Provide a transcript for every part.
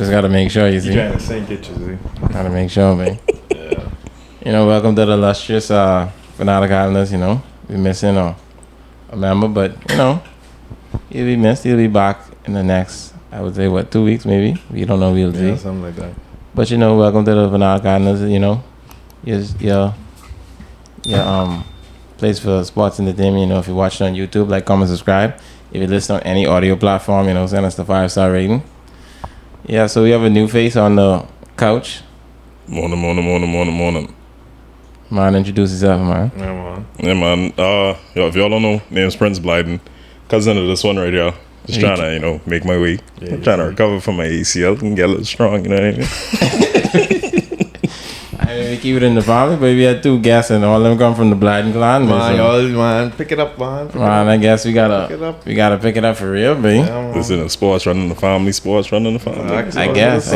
Just gotta make sure, you see. Trying to sink it, you see. Gotta make sure, man. Yeah. You know, welcome to the illustrious Fanatic Islanders, you know. We're missing a member, but, you know, he'll be missed. He'll be back in the next, I would say, 2 weeks maybe. We don't know, we'll see. Yeah, something like that. But, you know, welcome to the Fanatic Islanders, you know. Your place for sports entertainment, you know. If you watch it on YouTube, like, comment, subscribe. If you listen on any audio platform, you know, send us the 5-star rating. Yeah, so we have a new face on the couch. Morning. Man, introduce yourself, man. Yeah, man. Yeah, man. Yo, if y'all don't know, name's Prince Blyden. Cousin of this one right here. Just trying to, you know, make my way. Yeah, I'm trying to recover from my ACL and get a little strong, you know what I mean? I mean, we keep it in the family, but we had 2 guests and all of them come from the Blyden clan. Man, so, y'all, man, pick it up, man. I guess we gotta pick it up for real, B. Yeah, This is sports running the family, sports running the family. I guess.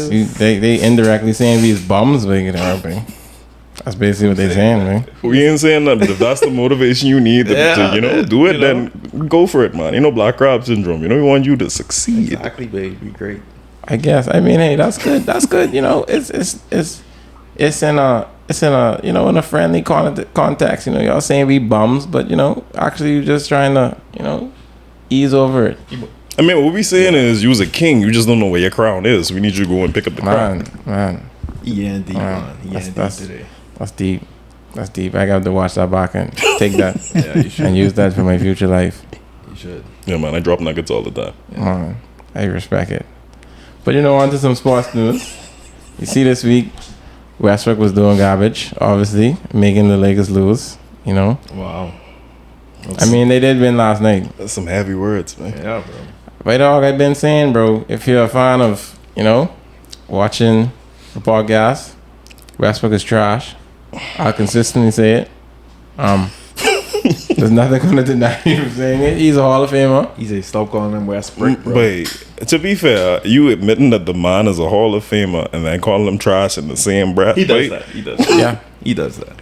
They indirectly saying we's bums, but you know, B. That's basically what they're saying, man. We ain't saying that, but if that's the motivation you need to you know, do it, then go for it, man. You know, black crab syndrome. You know, we want you to succeed. Exactly, baby. Great. I guess. I mean, hey, that's good. That's good. You know, it's in a you know, in a friendly context. You know, y'all saying we bums, but you know, actually, you're just trying to, you know, ease over it. I mean, what we saying is, you's a king. You just don't know where your crown is. We need you to go and pick up the crown. Man. END, man. END today. That's deep. That's deep. I got to watch that back and take that Yeah, you should. and use that for my future life. You should. Yeah, man. I drop nuggets all the time. Man, I respect it. But you know, on to some sports news. You see this week, Westbrook was doing garbage, obviously, making the Lakers lose, you know. Wow. I mean, they did win last night. That's some heavy words, man. Yeah, bro. But dog, I've been saying, bro, if you're a fan of, you know, watching the podcast, Westbrook is trash. I'll consistently say it. There's nothing going to deny you from saying it. He's a Hall of Famer. He said, stop calling him Westbrook, bro. But to be fair, you admitting that the man is a Hall of Famer and then calling him trash in the same breath. He does that. He does that. Yeah. He does that.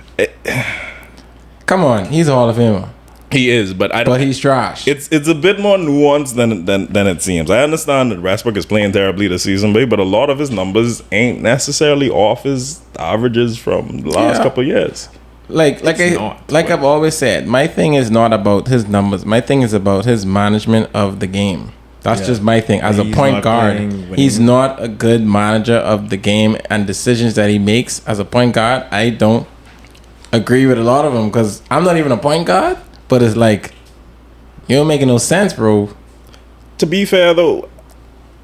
Come on, he's a Hall of Famer. He is, but I don't. But he's trash. It's a bit more nuanced than it seems. I understand that Westbrook is playing terribly this season, but a lot of his numbers ain't necessarily off his averages from the last couple of years. I've always said, my thing is not about his numbers. My thing is about his management of the game. That's just my thing. As a point guard, he's not a good manager of the game, and decisions that he makes as a point guard, I don't agree with a lot of them because I'm not even a point guard. But it's like, you don't making no sense, bro. To be fair, though,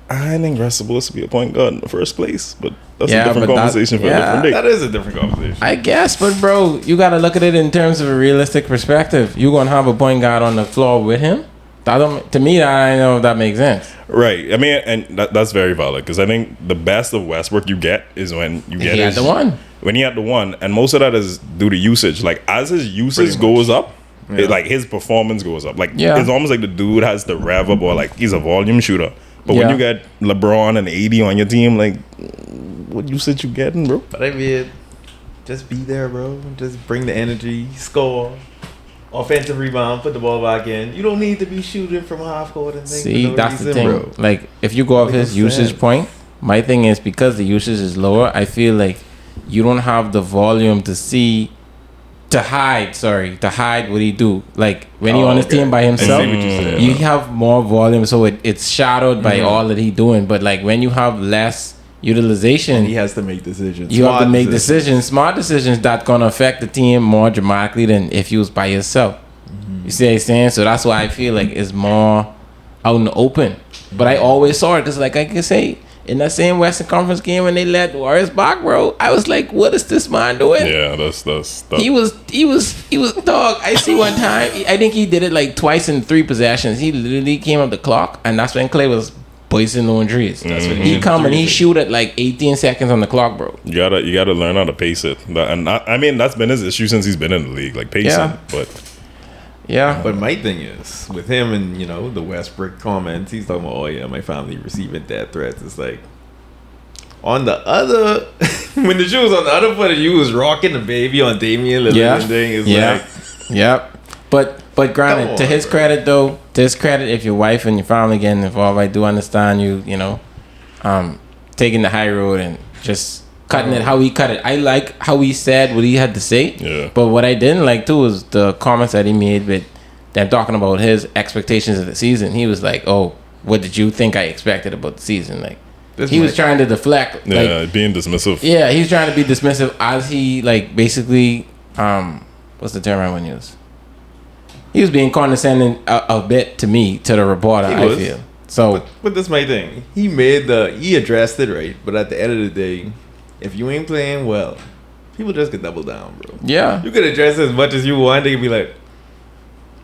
I think Russ supposed to be a point guard in the first place. But that's a different conversation for a different day. That is a different conversation. I guess, but bro, you got to look at it in terms of a realistic perspective. You going to have a point guard on the floor with him? To me, I don't know if that makes sense. Right. I mean, and that's very valid because I think the best of Westbrook you get is when you get the one. When he had the one. And most of that is due to usage. Like, as his usage goes up, like his performance goes up. Like it's almost like the dude has to rev up, or like he's a volume shooter. But when you get LeBron and AD on your team, like what usage you getting, bro? But I mean, just be there, bro. Just bring the energy, score, offensive rebound, put the ball back in. You don't need to be shooting from half court and things. See, that's the thing. Bro. Like if you go off his usage point, my thing is because the usage is lower, I feel like you don't have the volume to hide what he do. Like when you're on his team by himself, you have more volume, so it's shadowed by all that he doing. But like when you have less utilization, and he has to make decisions. You have to make smart decisions that gonna affect the team more dramatically than if you was by yourself. You see what I'm saying? So that's why I feel like it's more out in the open. But I always saw it because, like I can say, in that same Western Conference game when they let Warriors back, bro, I was like, what is this man doing? Yeah, that's He was dog. I see one time, I think he did it like twice in 3 possessions. He literally came up the clock, and that's when Clay was boisting on trees. That's when he come and he shoot at like 18 seconds on the clock, bro. You gotta learn how to pace it. And I mean, that's been his issue since he's been in the league, like pacing. But my thing is with him and the Westbrook comments, he's talking about, oh yeah, my family receiving death threats. It's like on the other when the shoe was on the other foot and you was rocking the baby on Damian Lillard thing. But granted, to his credit though, if your wife and your family getting involved, I do understand you taking the high road and just cutting it how he cut it. I like how he said what he had to say. Yeah. But what I didn't like too was the comments that he made with them talking about his expectations of the season. He was like, "Oh, what did you think I expected about the season?" Like he was trying to deflect. Yeah, like, being dismissive. Yeah, he's trying to be dismissive as he like basically what's the term I want to use? He was being condescending a bit to me, to the reporter. I feel so. But that's my thing. He addressed it right, but at the end of the day, if you ain't playing well, people just could double down, bro. Yeah, you could address it as much as you want. They could be like,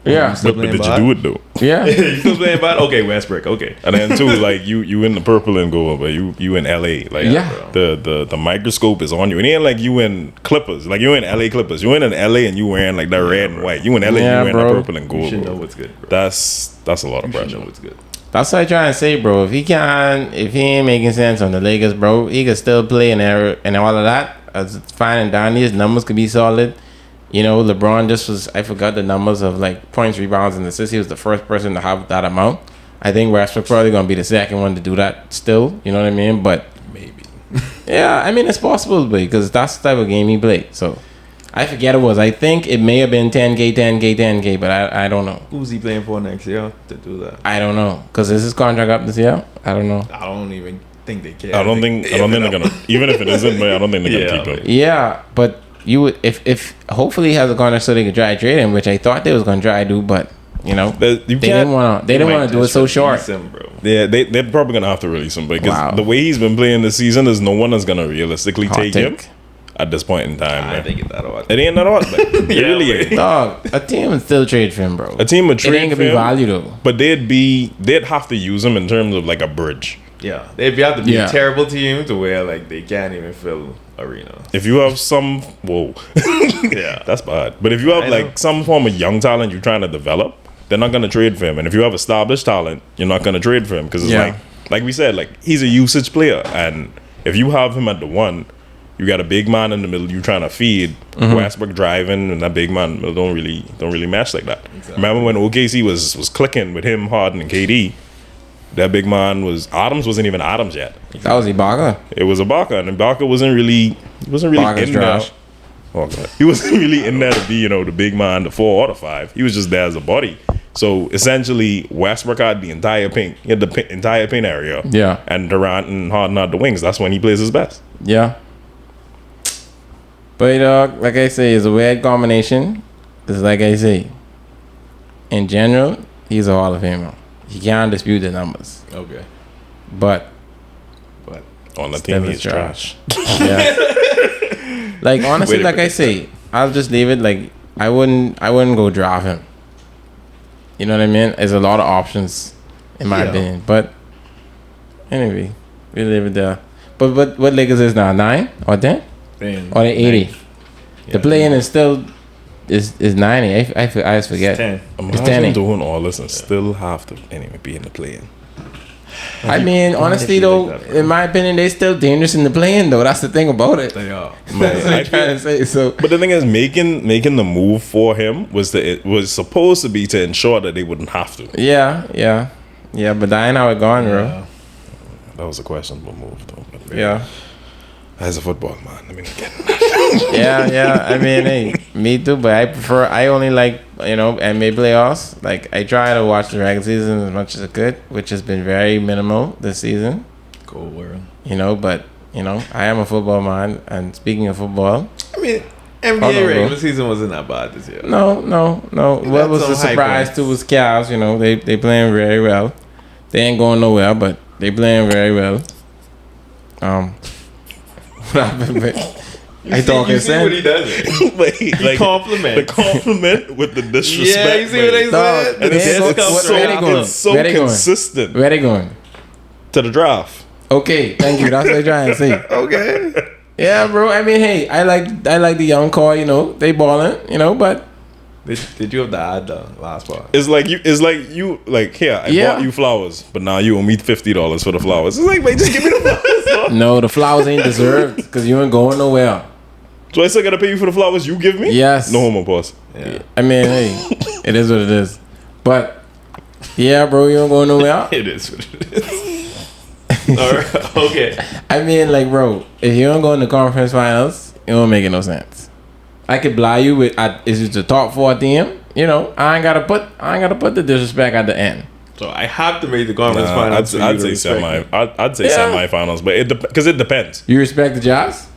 yeah, but did you do it though? Yeah, you still playing bad? Okay, Westbrook. Okay, and then too, like you in the purple and gold, but you in LA. Like the microscope is on you. It ain't like you in Clippers. Like you in LA Clippers. You in LA and you wearing like that red and white. You in LA, you wearing the purple and gold. You should know what's good, bro. That's a lot of pressure. Know what's good. That's what I try and say, bro. If he ain't making sense on the Lakers, bro, he can still play and all of that. It's fine and dandy. His numbers could be solid. You know, LeBron I forgot the numbers of like points, rebounds, and assists. He was the first person to have that amount. I think Westbrook probably going to be the second one to do that still. You know what I mean? But maybe. Yeah, I mean, it's possible because that's the type of game he played. So I forget it was. I think it may have been 10K, but I don't know. Who's he playing for next year to do that? I don't know. Because is his contract up this year? I don't know. I don't even think they care. I don't think they're going to. Even if it isn't, I don't think they're going to keep him. Yeah, but you would if hopefully he has a contract so they could try to trade him, which I thought they was gonna try to do, but you know they didn't want to do it so short. Him, bro. Yeah, they're probably gonna have to release him because the way he's been playing this season is no one is gonna realistically take him at this point in time. I think it's that hard. It ain't that hard. It really ain't. Dog, a team would still trade for him, bro. A team would trade. It ain't gonna be value though. But they'd have to use him in terms of like a bridge. Yeah, they'd have to be a terrible team to where like they can't even fill arena. If you have some, yeah, that's bad. But if you have like some form of young talent you're trying to develop, they're not gonna trade for him. And if you have established talent, you're not gonna trade for him because it's like we said, like he's a usage player, and if you have him at the one, you got a big man in the middle you trying to feed. Westbrook driving, and that big man in the middle don't really match like that. Exactly. Remember when OKC was clicking with him, Harden, and KD? That big man wasn't even Adams yet. That was Ibaka. It was Ibaka, and Ibaka wasn't really Ibaka's in trash. there. Oh God. He wasn't really in there to be, the big man, the 4 or the 5. He was just there as a body. So essentially, Westbrook had the entire paint. He had the entire paint area. Yeah. And Durant and Harden had the wings. That's when he plays his best. Yeah. But like I say, it's a weird combination. Because like I say, in general, he's a Hall of Famer. You can't dispute the numbers. Okay. But on the team, he's trash. Yeah. Like honestly, like I say, I'll just leave it. Like I wouldn't go draft him. You know what I mean? There's a lot of options, in my opinion. But anyway, we leave it there. But what Lakers is now? 9 or 10? 10. Or 80? Yeah, the play-in is still. Is 90. I just forget. It's 10. Doing all this and still have to be in the play-in. I mean, honestly though, like that, in my opinion, they're still dangerous in the play-in though. That's the thing about it. They are. That's what I'm trying to say. So, but the thing is, making the move for him was supposed to be to ensure that they wouldn't have to. Yeah. But that ain't how it gone, bro. That was a questionable move, though. But yeah. As a football man, I mean, again. yeah. I mean, hey, me too. But I only like, NBA playoffs. Like, I try to watch the regular season as much as I could, which has been very minimal this season. Cold world. But, I am a football man. And speaking of football. I mean, NBA regular season wasn't that bad this year. No. What was a surprise too was Cavs. They playing very well. They ain't going nowhere, but they playing very well. I talk and say what he does. He compliment. The compliment with the disrespect. Yeah, you see what they said? And it's so consistent. Where they going? To the draft. Okay, thank you. That's what I'm trying to say. Okay. Yeah, bro. I mean, hey, I like the young core. They balling. But. Did you have to add the last part? It's like you here. I bought you flowers, but now you owe me $50 for the flowers. It's like, just give me the flowers. No, the flowers ain't deserved because you ain't going nowhere. So I still gotta pay you for the flowers you give me? Yes. No homo, boss. Yeah. I mean, hey, it is what it is. But yeah, bro, you ain't going nowhere. It is what it is. right. Okay. I mean, like, bro, if you don't go in the conference finals, it won't make no sense. I could lie you with, is it the top 4 team? You know, I ain't gotta put the disrespect at the end. So I have to make the conference finals. I'd say semifinals, but because it depends. You respect the Jazz?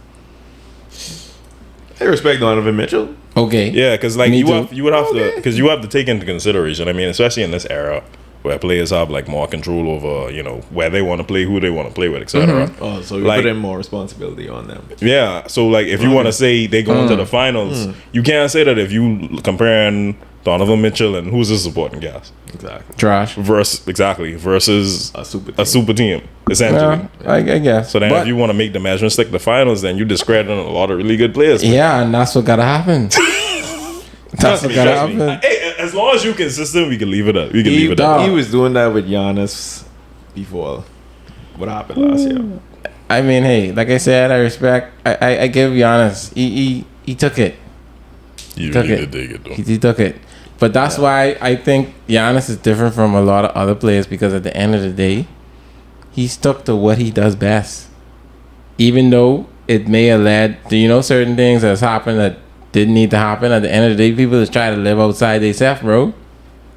I respect Donovan Mitchell. Okay. Yeah, because like you would have to take into consideration. I mean, especially in this era where players have like more control over, you know, where they want to play, who they want to play with, etc. Mm-hmm. Oh, so you put in more responsibility on them. Yeah. So like, if you want to say they go into the finals, you can't say that if you comparing Donovan Mitchell and who's his supporting cast. Exactly. Trash. Versus a super team. Essentially. Yeah, I guess. So then if you want to make the measurement stick the finals, then you discredit a lot of really good players. Yeah, and that's what gotta happen. That's what gotta happen. Hey, as long as you're consistent, we can leave it up. He was doing that with Giannis before what happened last year. I mean, hey, like I said, I respect. I give Giannis. He took it. He took it. But that's why I think Giannis is different from a lot of other players, because at the end of the day, he stuck to what he does best. Even though it may have led to, you know, certain things that's happened that didn't need to happen. At the end of the day, people just try to live outside themselves, bro.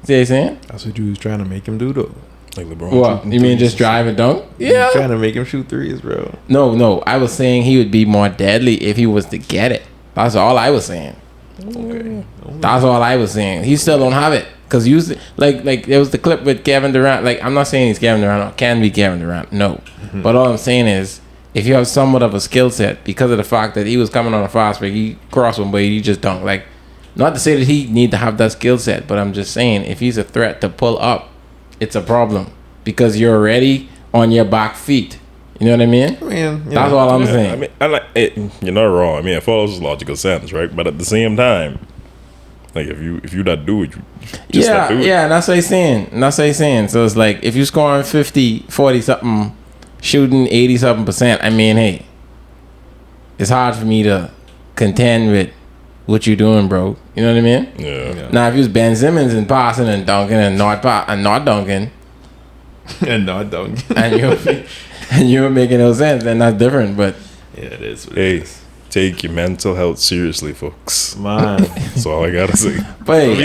See what I'm saying? That's what you was trying to make him do, though. Like LeBron. What? You mean just drive and dunk? Yeah. Trying to make him shoot threes, bro. No. I was saying he would be more deadly if he was to get it. That's all I was saying. Okay. That's all I was saying. He still don't have it. Because like there was the clip with Kevin Durant. Like, I'm not saying he's Kevin Durant or can be Kevin Durant. No. Mm-hmm. But all I'm saying is, if you have somewhat of a skill set, because of the fact that he was coming on a fast break, he crossed one way, he just dunked. Like, not to say that he need to have that skill set, but I'm just saying, if he's a threat to pull up, it's a problem. Because you're already on your back feet. You know what I mean? That's all I'm saying. I mean, I like it. You're not wrong. I mean, it follows logical sense, right? But at the same time, like if you not do it, you just not do it. Yeah, and that's what I'm saying. So it's like, if you're scoring 50, 40 something, shooting 80 something %, I mean, hey, it's hard for me to contend with what you're doing, bro. You know what I mean? Yeah. Now, if you was Ben Simmons and passing and dunking and not dunking, and you're making no sense, then that's different. But yeah, it is. Take your mental health seriously, folks. Man, that's all I gotta say. But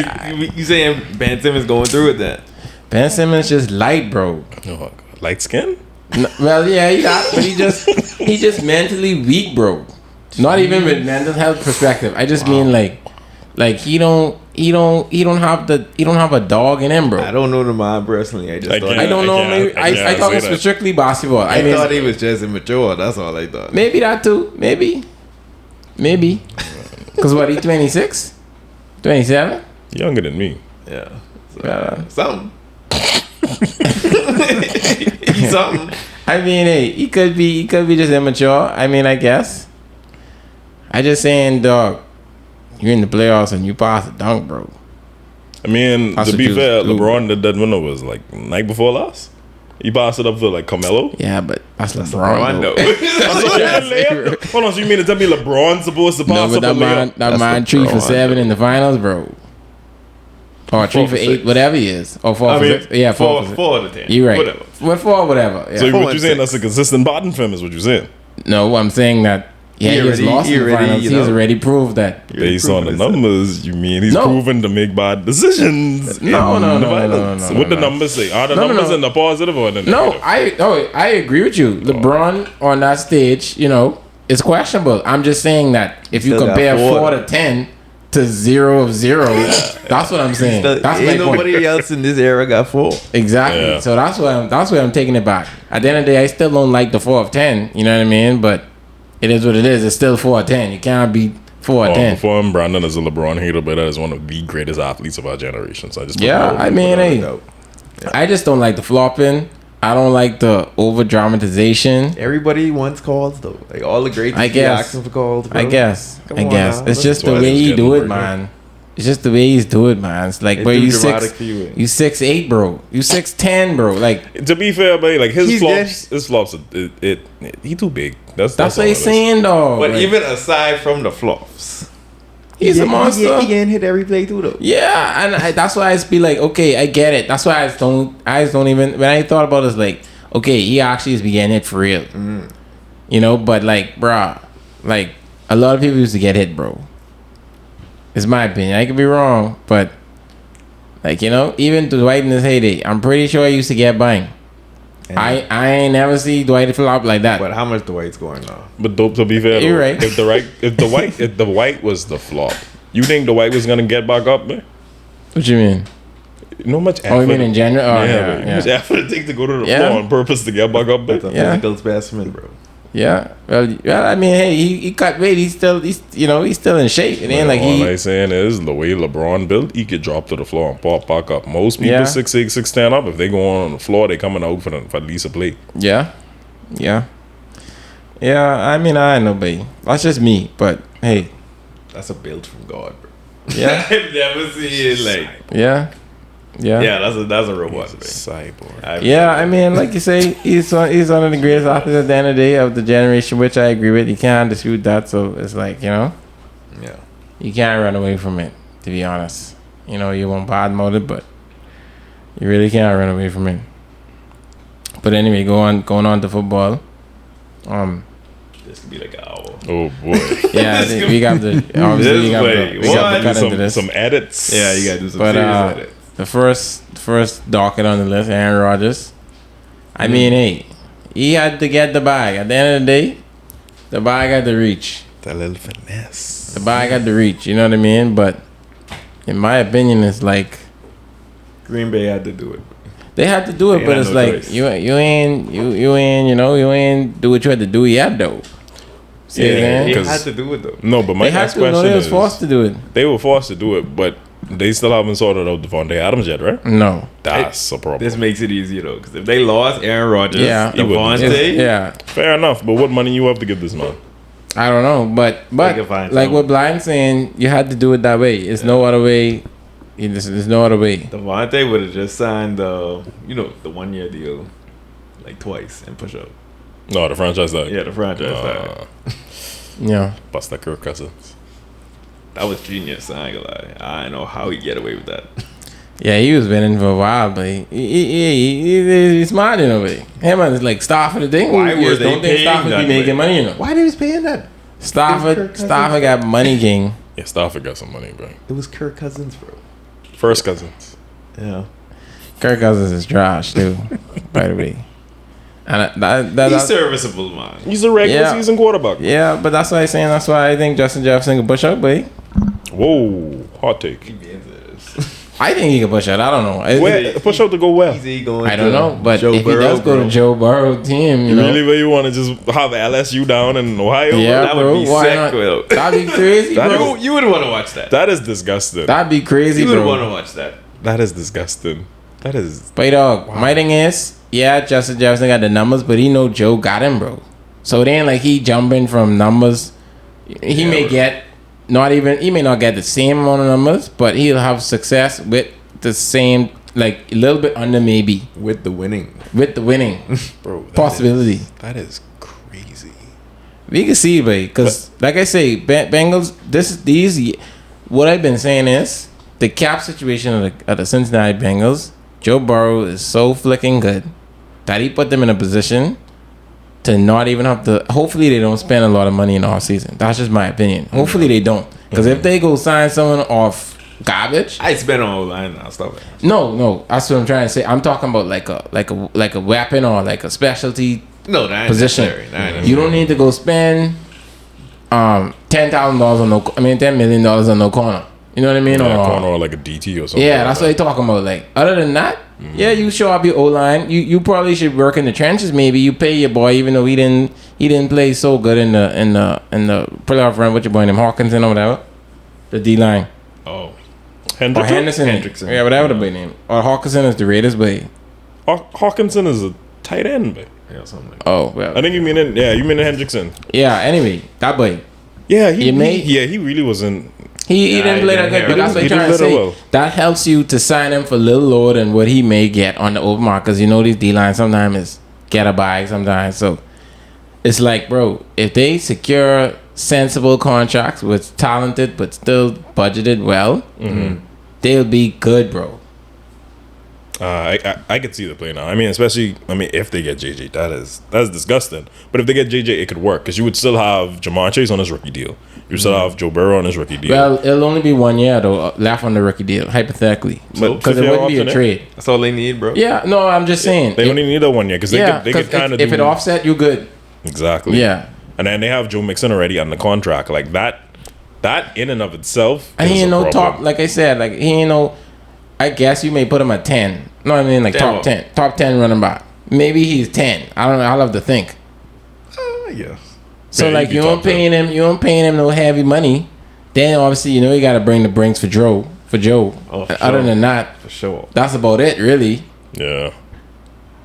you saying Ben Simmons going through with that? Ben Simmons just light, bro. Oh, light skin? No, well, yeah, but he just mentally weak, bro. Not even with mental health perspective. I just mean like he don't have a dog in him, bro. I don't know the man personally. I don't know. Maybe I thought it was strictly basketball. I thought he was just immature. That's all I thought. Maybe that too. Maybe. Because what, he 26? 27? Younger than me. Yeah. So, something. Something. I mean, hey, he could be just immature. I mean, I guess. I just saying, dog, you're in the playoffs and you pass a dunk, bro. I mean, to be fair, LeBron did that winner was like night before last. He passed it up to like Carmelo. Yeah, but that's LeBron. Hold on, so you mean to tell me LeBron's supposed to pass up a layup? That man 3 for 7 in the finals, bro. Or 3 for 8, whatever he is. Or 4 for 6. Yeah, 4 for 4 out of 10. You're right. Whatever. What 4, whatever. Yeah. So what you saying? That's a consistent bottom for him, is what you saying? No, I'm saying that. Yeah, he has lost in the finals. He's already proved that. Based on the numbers, you mean he's proven to make bad decisions? No. What the numbers say? Are the numbers in the positive or the negative? I agree with you. LeBron on that stage, you know, is questionable. I'm just saying that if you compare 4 to 10 to 0 of 0, that's what I'm saying. Ain't nobody else in this era got 4. Exactly. Yeah. So that's why I'm taking it back. At the end of the day, I still don't like the 4 of 10. You know what I mean? But it is what it is. It's still 4 of 10. You can't beat 4 of 10. Before him, Brandon is a LeBron hater, but that is one of the greatest athletes of our generation. So I just I just don't like the flopping. I don't like the over dramatization. Everybody wants calls though. Like all the greats asking for calls. Bro. I guess. It's just the way you do it, man. It's just the way he's doing, man. It's like, bro, you 6'8", bro. You 6'10", bro. Like, to be fair, buddy, like his flops, he too big. That's what he's saying, though. But like, even aside from the flops, he's a monster. He can hit every play too, though. Yeah, and that's why I just be like, okay, I get it. That's why I just don't even. When I thought about it, it's like, okay, he actually is getting hit for real. You know, but like, bruh, like a lot of people used to get hit, bro. It's my opinion. I could be wrong, but like, you know, even Dwight in his heyday, I'm pretty sure he used to get bang. I ain't never see Dwight flop like that. But how much Dwight's going now? But to be fair, you're right. If the White was the flop, you think the White was gonna get back up, man? What you mean? No much effort. Oh, you mean in general? Oh, yeah. How much effort it takes to go to the floor on purpose to get back up, man? That's a physical specimen, bro. Yeah. Well, I mean, hey, he cut weight. He's still in shape. It ain't like all I'm saying is the way LeBron built, he could drop to the floor and pop back up. Most people 6'8", 6'10" up. If they go on the floor, they coming out for at least a play. Yeah. I mean, I ain't nobody. That's just me. But hey, that's a build from God, bro. Yeah. I've never seen it like. Yeah. That's a robot. Cyborg. I mean, like you say, he's one of the greatest athletes at the end of the day of the generation, which I agree with. You can't dispute that. So it's like, you know, you can't run away from it. To be honest, you know, you won't bad mode it, but you really can't run away from it. But anyway, going on to football. This could be like an hour. Oh boy. Yeah, we got to cut into this. Some edits. Yeah, you got to do some serious edits. The first docket on the list, Aaron Rodgers. I mean, hey, he had to get the bag. At the end of the day, the bag had to reach. That little finesse. The bag had to reach. You know what I mean? But in my opinion, it's like Green Bay had to do it. They had to do it, but it's like choice. you ain't do what you had to do yet though. See they had to do it though. No, but my next question they was forced to do it. They were forced to do it, but they still haven't sorted out Devontae Adams yet, right? No. That's a problem. This makes it easier, though, because if they lost Aaron Rodgers, Devontae... Fair enough, but what money you have to give this man? I don't know, but like what Blyden saying, you had to do it that way. It's no other way. There's no other way. Devontae would have just signed the 1 year deal, like twice, and push up. No, the franchise tag. Yeah, the franchise tag. Yeah. Bust that Kirk Cousins. That was genius. I ain't gonna lie. I don't know how he get away with that. Yeah, he was winning for a while, but he's smart in a way. Him and like Stafford, the thing. Why were they don't think Stafford be making money, you know? Why they was paying that? Stafford got money, king. Yeah, Stafford got some money, bro. It was Kirk Cousins, bro. First Cousins. Yeah. Kirk Cousins is trash too, by the way. And he's serviceable, man. He's a regular season quarterback. Yeah, but that's why I'm saying. That's why I think Justin Jefferson can push up, but whoa, hot take. I think he can push out. I don't know. Where push out to go well? I don't know, but if he does go to Joe Burrow team, you know, really, where you want to just have LSU down in Ohio? Yeah, that would be sick, bro. That'd be crazy, bro. You would want to watch that. That is disgusting. That'd be crazy, bro. You would want to watch that. That is disgusting. That is. But dog, my thing is, Justin Jefferson got the numbers, but he know Joe got him, bro. So it ain't like he jumping from numbers. He may get he may not get the same amount of numbers, but he'll have success with the same, like a little bit under maybe. With the winning. Bro, possibility. That is crazy. We can see, because like I say, Bengals, what I've been saying is, the cap situation of the Cincinnati Bengals, Joe Burrow is so flicking good that he put them in a position to not even have to. Hopefully, they don't spend a lot of money in the offseason. That's just my opinion. Hopefully, they don't. Because if they go sign someone off garbage, I spend on O-line now. Stop it. No, that's what I'm trying to say. I'm talking about like a weapon or like a specialty position. You don't need to go spend $10,000 on $10 million on no corner. You know what I mean? Yeah, corner or like a DT or something. Yeah, that's what they're talking about. Like, other than that, you show up your O-line. You probably should work in the trenches. Maybe you pay your boy, even though he didn't play so good in the playoff run. What your boy named Hawkinson or whatever, the D-line. Oh, Hendrickson. Yeah, whatever the boy name. Or Hawkinson is the Raiders boy. Hawkinson is a tight end, boy. Yeah, something like that. Oh, well. I think you mean Hendrickson. Yeah. Anyway, that boy. Yeah, he really wasn't. He didn't play that good, but that's what I'm trying to say. Well. That helps you to sign him for a little lower than what he may get on the open market, because these D-lines sometimes is get a bag sometimes. So it's like, bro, if they secure sensible contracts with talented but still budgeted well, they'll be good, bro. I could see the play now. I mean, especially if they get JJ, that's disgusting. But if they get JJ, it could work because you would still have Jamar Chase on his rookie deal. You still have Joe Burrow on his rookie deal. Well, it'll only be 1 year though, left on the rookie deal, hypothetically, because it wouldn't be a trade. That's all they need, bro. Yeah, no, I'm just saying they only need that 1 year because they could kind of if it offset, you good. Exactly. Yeah, and then they have Joe Mixon already on the contract. Like that in and of itself. And he ain't no top. Like I said, like he ain't no. I guess you may put him at 10. No, I mean like top 10 running back. Maybe he's 10. I don't know. I'll have to think. Yeah. So yeah, like you don't paying him no heavy money. Then obviously you got to bring the Brinks for Joe. Oh, for Other sure. than that, For sure. that's about it really. Yeah.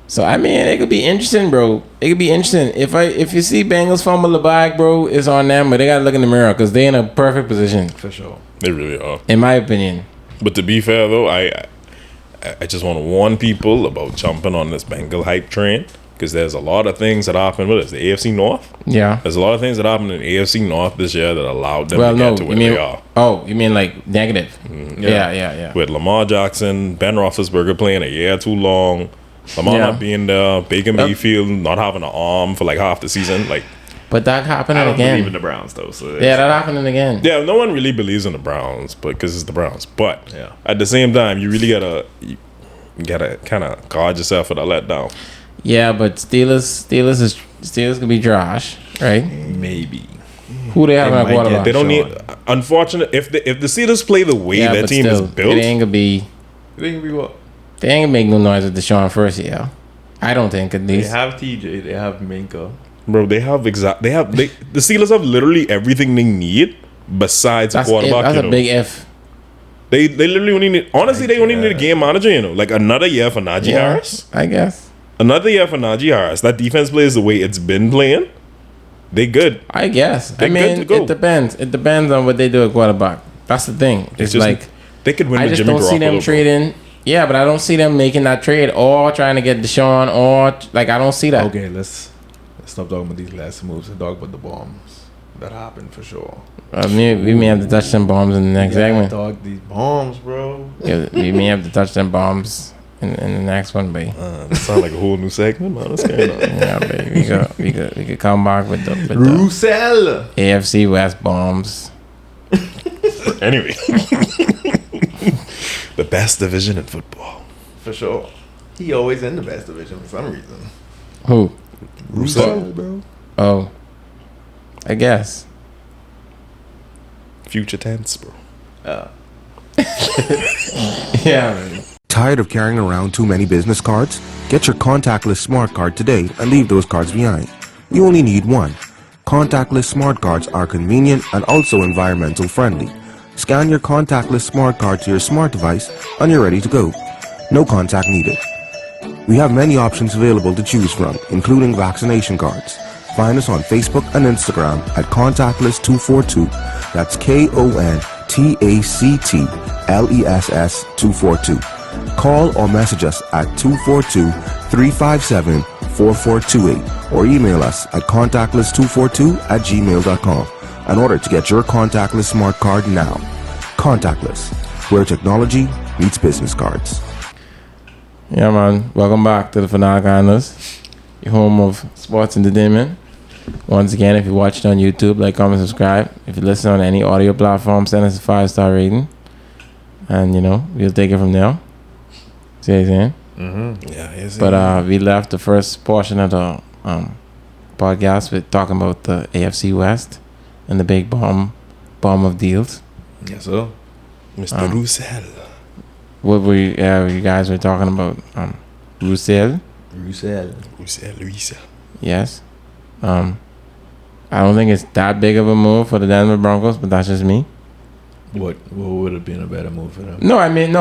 So I mean, it could be interesting, bro. It could be interesting. If you see Bengals fumble the bag, bro, it's on them. But they gotta look in the mirror because they in a perfect position, For sure. They really are. in my opinion. But to be fair though, I just want to warn people about jumping on this Bengal hype train because there's a lot of things that happened with us. The AFC North. Yeah. There's a lot of things that happened in the AFC North this year that allowed them to get to where they are. Oh, you mean like negative? Yeah. With Lamar Jackson, Ben Roethlisberger playing a year too long, Lamar not being there, Baker Mayfield not having an arm for like half the season, like. But that happening I don't again. believe in the Browns though. So Yeah, that happening again. Yeah, no one really believes in the Browns, but because it's the Browns. But Yeah. at the same time, you really gotta kind of guard yourself for the letdown. Yeah, but Steelers could be trash, right? maybe. Who they have They in a might quarterback? They don't need. Unfortunate if the Steelers play the way their but team still, is built. It ain't gonna be. They can be what? They ain't gonna make no noise with Deshaun first year. I don't think at They least. have TJ. They have Minka. Bro, the Steelers have literally everything they need besides a That's quarterback. That's a big if. They literally only need. Honestly, they only need a game manager. Like another year for Najee Harris. I guess. Another year for Najee Harris. That defense plays the way it's been playing. They good. I guess. They're I mean, good to go. it depends. It depends on what they do at quarterback. That's the thing. It's just, like they could win. I with just Jimmy don't see them Garoppolo, trading. Yeah, but I don't see them making that trade or trying to get Deshaun or like I don't see that. Okay, let's stop talking about these last moves and talk about the bombs that happened for sure. We may have to touch some bombs in the next segment. Dog, these bombs, bro. Yeah, we may have to touch them bombs in the next one, babe. That sounds like a whole new segment, man. What's going on? Yeah, babe. We could come back with the Russell. AFC West bombs. Anyway, the best division in football. For sure. He always in the best division for some reason. Who? Russell, bro. Oh, I guess. Future tense, bro. Yeah. Man. Tired of carrying around too many business cards? Get your contactless smart card today and leave those cards behind. You only need one. Contactless smart cards are convenient and also environmental friendly. Scan your contactless smart card to your smart device and you're ready to go. No contact needed. We have many options available to choose from, including vaccination cards. Find us on Facebook and Instagram at Contactless242. That's KONTACTLESS 242. Call or message us at 242-357-4428 or email us at contactless242@gmail.com in order to get your contactless smart card now. Contactless, where technology meets business cards. Yeah, man. Welcome back to the Fanatic Islanders, your home of sports entertainment. Once again, if you watch it on YouTube, like, comment, subscribe. If you listen on any audio platform, send us a 5-star rating. And, we'll take it from there. See what I'm saying? Mm-hmm. Yeah, But we left the first portion of the podcast with talking about the AFC West and the big bomb of deals. Yes, sir. Mr. Russell. What you guys were talking about? Russell? Russell. Yes. I don't think it's that big of a move for the Denver Broncos, but that's just me. What would have been a better move for them? No, I mean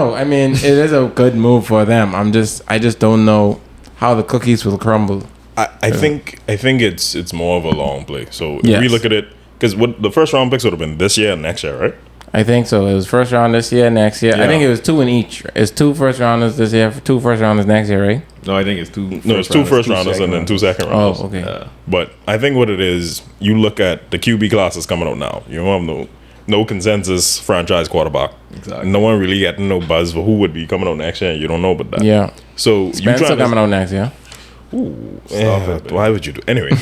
it is a good move for them. I just don't know how the cookies will crumble. I think it's more of a long play. So if Yes. we look at it, because what the first round picks would have been this year and next year, right? I think so. It was first round this year, next year. Yeah. I think it was 2 in each. It's 2 first rounders this year, 2 first rounders next year, right? No, I think it's two. No, it's 2 first rounders and then 2 second rounders. Oh, okay. But I think what it is, you look at the QB classes coming out now. You don't have no no consensus franchise quarterback. Exactly. No one really getting no buzz for who would be coming out next year. You don't know about that. Yeah. So Spencer you trying coming out next year. Ooh, why would you do anyway?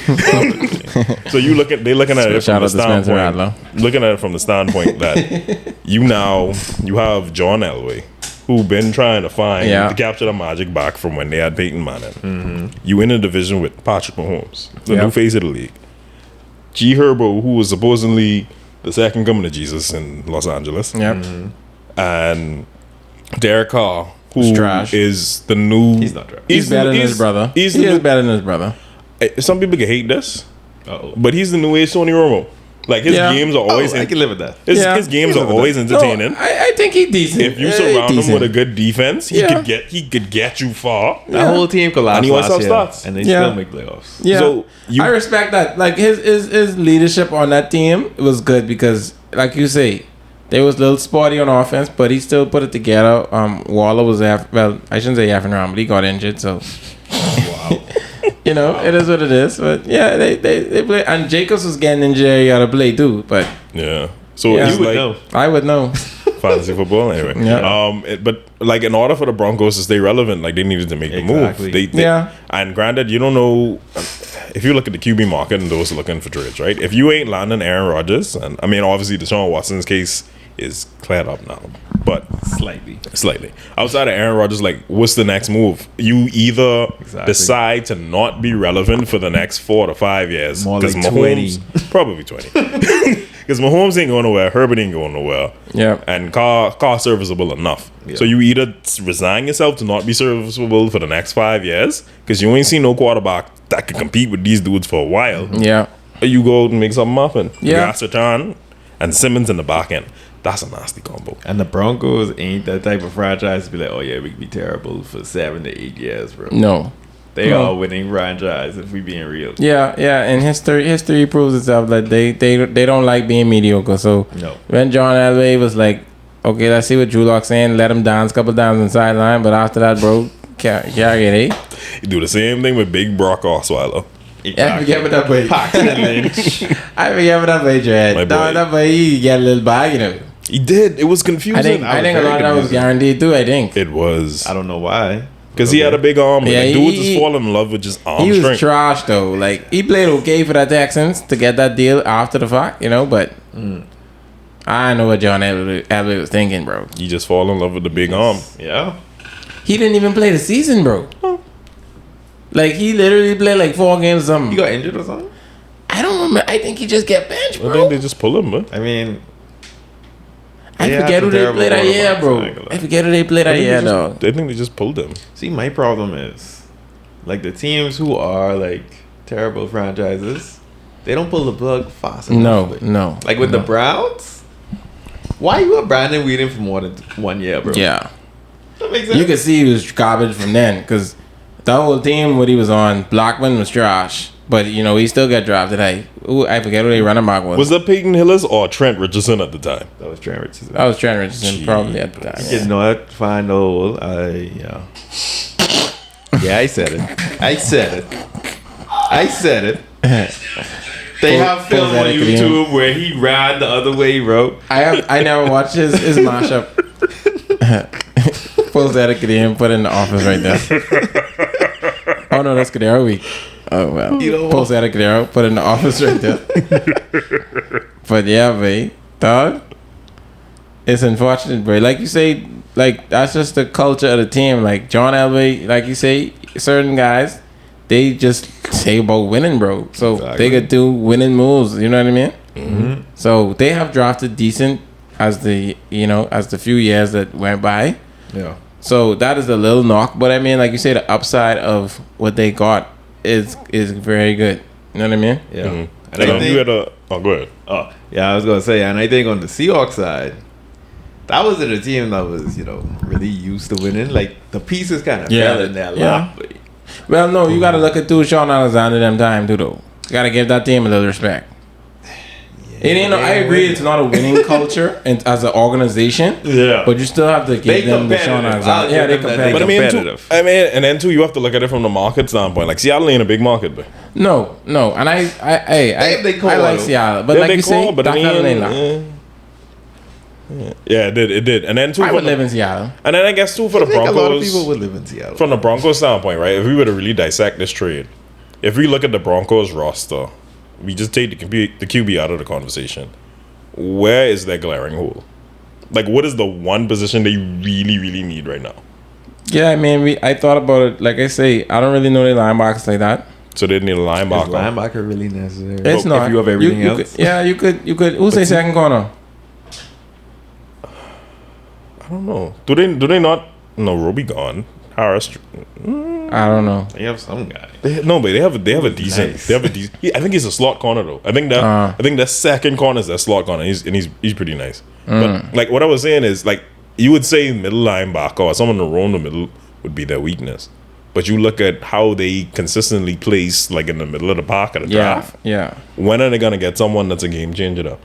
So they're looking at it from the standpoint. Looking at it from the standpoint that you have John Elway, who been trying to to capture the magic back from when they had Peyton Manning. Mm-hmm. You in a division with Patrick Mahomes, the new face of the league. G Herbo, who was supposedly the second coming of Jesus in Los Angeles. Yep. Mm-hmm. And Derek Carr, who is the new... He's not trash. He's better than his brother. He is better than his brother. Some people can hate this, but he's the new age Tony Romo. Like, his games are always... I can live with that. His games are always entertaining. No, I think he's decent. If you surround him with a good defense, he could get you far. That whole team collapsed last year, starts. and they still make playoffs. Yeah, so I respect that. Like, his leadership on that team was good because, like you say, they was a little sporty on offense, but he still put it together. Waller was I shouldn't say half and round, but he got injured, so wow. It is what it is. But yeah, they play, and Jacobs was getting injured. You gotta play too, but so it's like know. I would know fantasy football anyway. Yeah. But like in order for the Broncos to stay relevant, like they needed to make the move. And granted, you don't know. If you look at the QB market and those looking for trades, right? If you ain't landing Aaron Rodgers, and I mean, obviously Deshaun Watson's case is cleared up now, but slightly. Outside of Aaron Rodgers, like, what's the next move? You either decide to not be relevant for the next 4 to 5 years, because like Mahomes, 20. Probably 20, because Mahomes ain't going nowhere, Herbert ain't going nowhere, and Carr serviceable enough. Yeah. So you either resign yourself to not be serviceable for the next 5 years, because you ain't seen no quarterback that can compete with these dudes for a while. Yeah, or you go out and make something happen. Yeah, Gasserton and Simmons in the back end. That's a nasty combo. And the Broncos ain't that type of franchise to be like, oh yeah, we could be terrible for 7 to 8 years, bro. No. They are winning franchise if we being real. Yeah, and history proves itself that they don't like being mediocre. So when John Elway was like, okay, let's see what Drew Lock's saying, let him dance a couple times on the sideline, but after that, bro, carry it, eh? You do the same thing with Big Brock Osweiler. I forget what that boy. I forget what that boy dread. That boy, he get a little bag, He did. It was confusing. I think a lot of that was guaranteed too. I think it was. I don't know why. Because he had a big arm. Yeah, dudes just fall in love with just arm strength. He was trash though. Like, he played okay for the Texans to get that deal after the fact, but I know what John Elway was thinking, bro. You just fall in love with the big arm. Yeah. He didn't even play the season, bro. Like, he literally played like 4 games or something. He got injured or something? I don't remember. I think he just got benched, bro. I think they just pull him, man. I mean, I forget who they played that year, bro. I forget who they played that year, though. I think they just pulled him. See, my problem is, like, the teams who are, like, terrible franchises, they don't pull the plug fast enough. No. Like, with the Browns, why you have Brandon Whedon for more than 1 year, bro? Yeah. That makes sense. You could see he was garbage from then, because the whole team, what he was on, Blackman was trash. But, he still got drafted. I forget who they running back was. Was that Peyton Hillis or Trent Richardson at the time? That was Trent Richardson. Probably at the time. You did not find old. Yeah, I said it. They have film on YouTube where he ran the other way, bro. I never watched his mashup. Pulls that at him, put it in the office right there. Oh no, that's Kadero week. Oh well. Pulls that at Kadero, put it in the office right there. But yeah, babe, dog. It's unfortunate, bro. Like you say, like, that's just the culture of the team. Like, John Elway, like you say, certain guys, they just say about winning, bro. So they could do winning moves. You know what I mean? Mm-hmm. So they have drafted decent as the few years that went by. Yeah. So that is a little knock, but I mean, like you say, the upside of what they got is very good. You know what I mean? Yeah. Mm-hmm. And I think, go ahead. Oh, yeah, I was gonna say, and I think on the Seahawks side, that wasn't a team that was, really used to winning. Like, the pieces kind of fell in their lap. Well, no, you got to look at Sean Alexander them time too, though. You got to give that team a little respect. It ain't. I agree. It's not a winning culture and as an organization. Yeah. But you still have to give them the Sean Alexander. Yeah, they competitive. But I mean, and then too, you have to look at it from the market standpoint. Like, Seattle ain't a big market, but no, and I like Seattle, but like you say, that ain't Yeah, it did. And then I would live in Seattle. And then I guess too for the Broncos. A lot of people would live in Seattle. From the Broncos standpoint, right? If we were to really dissect this trade, if we look at the Broncos roster, we just take the QB out of the conversation. Where is their glaring hole? Like, what is the one position they really, really need right now? Yeah, I mean, I thought about it. Like I say, I don't really know the linebackers like that. So they need a linebacker. Is linebacker really necessary? It's not. If you have everything else. You could. Who's their second corner? I don't know. Do they not? No, Roby gone. Harris. I don't know. They have some guy. But they have a decent. Nice. They have a decent. I think he's a slot corner though. I think that second corner is that slot corner. He's pretty nice. But like what I was saying is like you would say middle linebacker or someone around the middle would be their weakness. But you look at how they consistently place like in the middle of the park at the draft. Yeah. When are they gonna get someone that's a game changer though?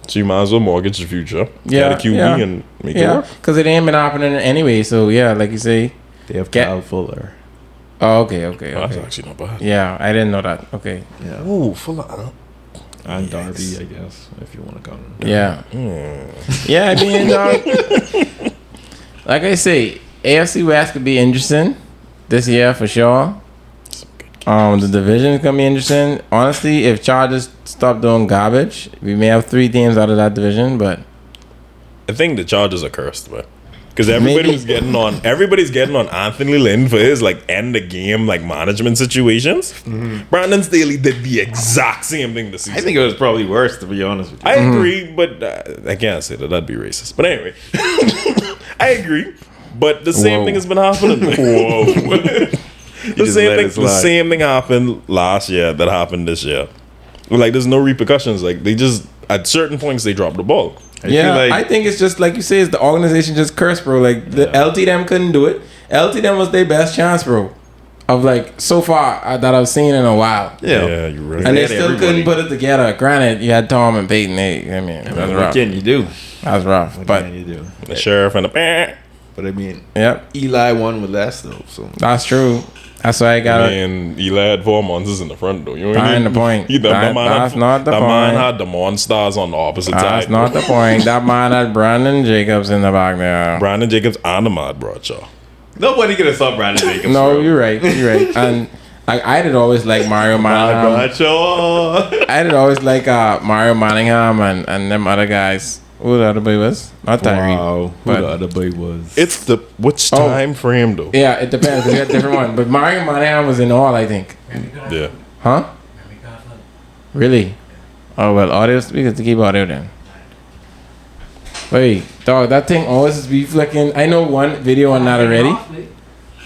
So you might as well mortgage the future. Yeah, get a QB and make it work. Because it ain't been happening anyway. So yeah, like you say, they have Kyle Fuller. Oh, okay. Oh, that's actually not bad. Yeah, I didn't know that. Okay. Yeah. Ooh, Fuller. And Darby, I guess, if you want to count him. Yeah. Yeah, I mean, like I say, AFC West could be interesting this year for sure. The division is gonna be interesting. Honestly, if Chargers stop doing garbage, we may have 3 teams out of that division. But I think the Chargers are cursed, man, because everybody's getting on Anthony Lynn for his like end of game like management situations. Brandon Staley did the exact same thing this season. I think it was probably worse, to be honest with you. I agree, but I can't say that. That'd be racist. But anyway, I agree. But the same thing has been happening. Whoa. The same thing happened last year that happened this year. Like there's no repercussions. Like they just at certain points they drop the ball. I think it's just like you say, it's the organization just cursed, bro. Like the LT them couldn't do it. LT them was their best chance, bro. Of like so far that I've seen in a while. Yeah, you're right. And they still couldn't put it together. Granted, you had Tom and Peyton. I mean, that's rough. What can you do? That's rough. What but can you do? The sheriff and the. But I mean, yep. Eli won with less though. So that's true. That's why I got it. And Eli had 4 months in the front though. You know what I mean? The point. That's not the point. The man had the Monstars on the opposite side. That's not the point. That man had Brandon Jacobs in the back there. Brandon Jacobs and Ahmad Bradshaw. Nobody could have saw Brandon Jacobs. No, you're right. And I did always like Mario Manningham. I did always like Mario Manningham and them other guys. Who the other boy was? Not Tyree. Wow. Who the other boy was? It's the which time frame though? Yeah, it depends. We got different one. But Mario Manningham was in all, I think. Yeah. Huh? Really? Oh well, audio. We got to keep audio then. Wait, dog. That thing always be flicking. I know one video on that already.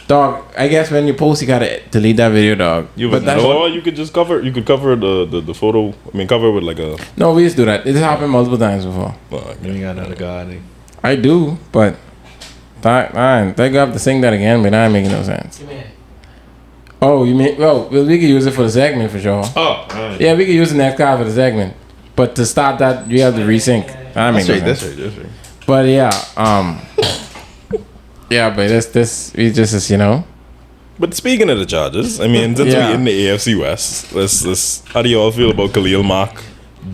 Dog, I guess when you post, you gotta delete that video, dog. You could just cover. You could cover the photo. I mean, cover it with like a. No, we used to do that. It happened multiple times before. You got another guy. I do, but they got to sing that again, but that ain't making no sense. Oh, you mean? Well, we could use it for the segment for sure. Oh, right. Yeah, we could use the next guy for the segment, but to start that, you have to resync. That's right. But yeah, yeah, but this we just you know. But speaking of the Chargers, I mean, since we're in the AFC West, let's how do you all feel about Khalil Mack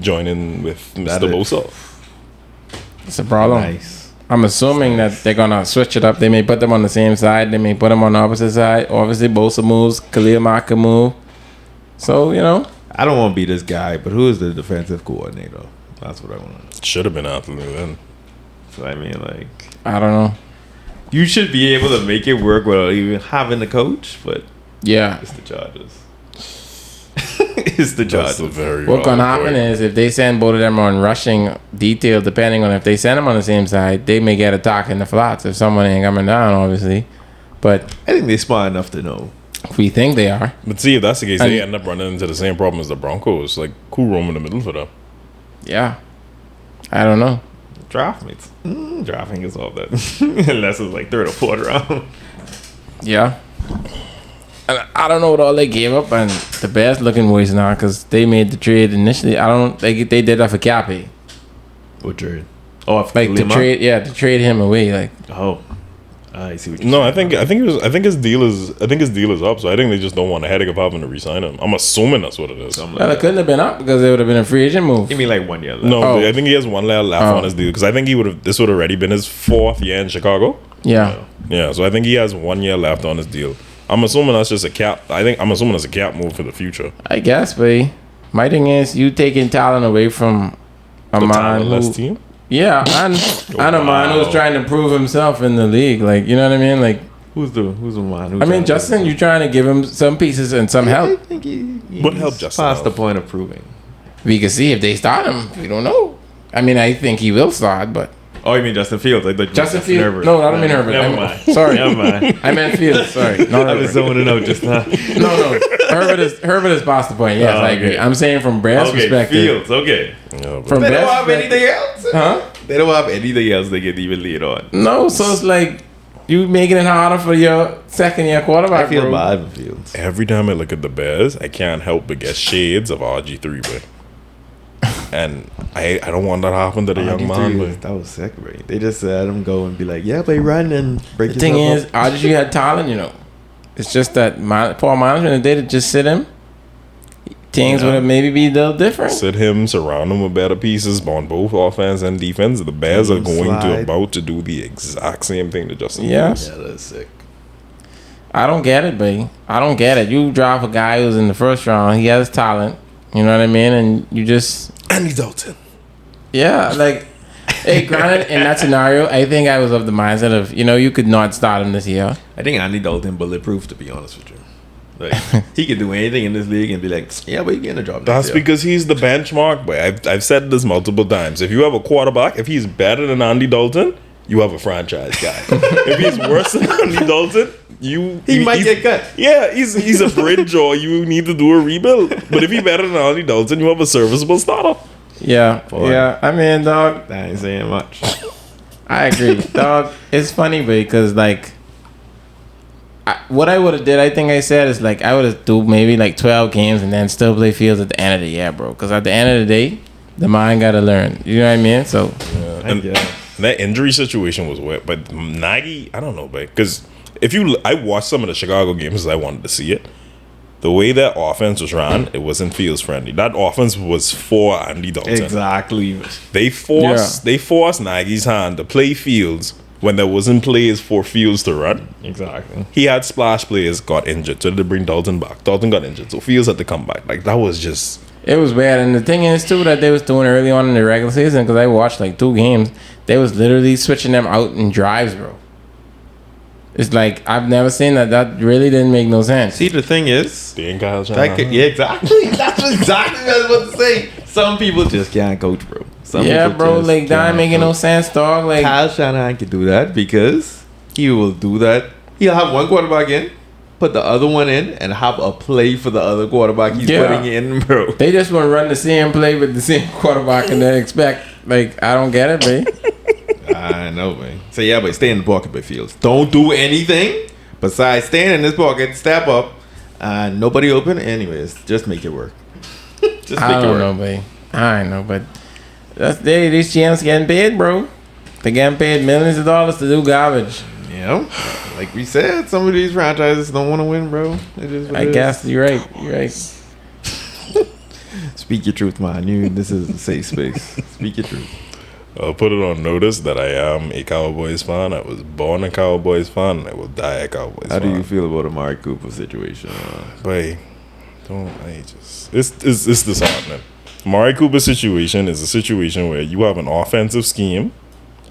joining with Mr. Bosa? It's a problem. Nice. I'm assuming that they're gonna switch it up. They may put them on the same side. They may put them on the opposite side. Obviously, Bosa moves. Khalil Mack can move. So you know. I don't want to be this guy, but who is the defensive coordinator? That's what I want to know. Should have been Anthony Lynn. So I mean, like, I don't know. You should be able to make it work without even having the coach, but yeah, it's the Chargers. It's the Chargers. What's gonna happen is if they send both of them on rushing detail, depending on if they send them on the same side, they may get attacked in the flats if someone ain't coming down, obviously. But I think they're smart enough to know. We think they are. But see, if that's the case, they end up running into the same problem as the Broncos. Like, who roam in the middle for them? Yeah, I don't know. Draft mates. Drafting is all that. Unless it's like third or fourth round. Yeah. And I don't know what all they gave up, and the best looking boys now because they made the trade initially. I don't. They did that for Cappy. What trade? Oh, like to trade. Yeah, to trade him away. Like oh, yeah. I see what you're saying. No, I think his deal is up. So I think they just don't want the headache of having to resign him. I'm assuming that's what it is. Well, it couldn't have been up because it would have been a free agent move. You mean like 1 year left? No, I think he has 1 year left on his deal because I think this would have already been his 4th year in Chicago. Yeah. Yeah. So I think he has 1 year left on his deal. I'm assuming that's just a cap. I'm assuming that's a cap move for the future. I guess, but my thing is you taking talent away from a man who, team. Yeah, and a man who's trying to prove himself in the league. Like, you know what I mean? Like, who's the man? I mean, Justin, you're trying to give him some pieces and some help. I think what help Justin? Past the point of proving. We can see if they start him. We don't know. I mean, I think he will start, but. Oh, you mean Justin Fields? Justin Fields? Herbert. No, I don't mean Herbert. Never mind. Sorry. Never mind. I meant Fields. Sorry. No, I was zoning out just now. No. Herbert is past the point. Yes, I agree. I'm saying from Brad's perspective. Fields. Okay. From they don't have anything else. Huh? They don't have anything else they can even lead on. No, so it's like you making it harder for your second year quarterback. I feel bad for Fields. Every time I look at the Bears, I can't help but get shades of RG3, boy. And I don't want that to happen to the young man. But that was sick, bro. They just let him go and be like, yeah, but run and break the thing is, RG had talent, you know. It's just that poor management, if they just sit him, things would have maybe be a little different. Sit him, surround him with better pieces on both offense and defense. The Bears are about to do the exact same thing to Justin Fields. Yeah, that's sick. I don't get it, baby. I don't get it. You drop a guy who's in the first round, he has talent, you know what I mean? And you just... Andy Dalton. Yeah, like... Hey, granted, in that scenario, I think I was of the mindset of, you could not start him this year. I think Andy Dalton bulletproof, to be honest with you. Like, he can do anything in this league and be like, yeah, but you're getting a job. That's because he's the benchmark. But I've said this multiple times. If you have a quarterback, if he's better than Andy Dalton, you have a franchise guy. If he's worse than Andy Dalton, he might get cut. Yeah, he's a bridge or you need to do a rebuild. But if he's better than Andy Dalton, you have a serviceable starter. Yeah, boy. Yeah. I mean, dog. I ain't saying much. I agree, dog. It's funny because like. What I would have did, I think I said, is like I would have do maybe like 12 games and then still play Fields at the end of the year, bro. Because at the end of the day, the mind got to learn. You know what I mean? So, and that injury situation was wet. But Nagy, I don't know, babe. Because I watched some of the Chicago games because I wanted to see it. The way that offense was run, it wasn't Fields friendly. That offense was for Andy Dalton. Exactly. They forced Nagy's hand to play Fields when there wasn't plays for Fields to run. Exactly. He had splash players, got injured, so they bring Dalton back. Dalton got injured, so Fields had to come back. Like, that was just... It was bad. And the thing is, too, that they was doing early on in the regular season, because I watched, like, 2 games, they was literally switching them out in drives, bro. It's like, I've never seen that. That really didn't make no sense. See, the thing is... Kyle yeah, exactly. That's exactly what I was about to say. Some people just can't coach, bro. Yeah, bro, like that ain't making no sense, dog. Like Kyle Shanahan can do that because he will do that. He'll have one quarterback in, put the other one in, and have a play for the other quarterback he's putting in, bro. They just want to run the same play with the same quarterback and then expect, like, I don't get it, man. I know, man. So yeah, but stay in the pocket by Fields. Don't do anything besides staying in this pocket, step up, and nobody open. Anyways, just make it work. Just make it work. I don't know, man. I know, but. These GMs getting paid, bro. They getting paid millions of dollars to do garbage. Yeah, like we said, some of these franchises don't want to win, bro. I guess you're right. You're right. Speak your truth, man. This is a safe space. Speak your truth. I'll put it on notice that I am a Cowboys fan. I was born a Cowboys fan, and I will die a Cowboys fan. How do you feel about Amari Cooper situation? It's disheartening. Amari Cooper's situation is a situation where you have an offensive scheme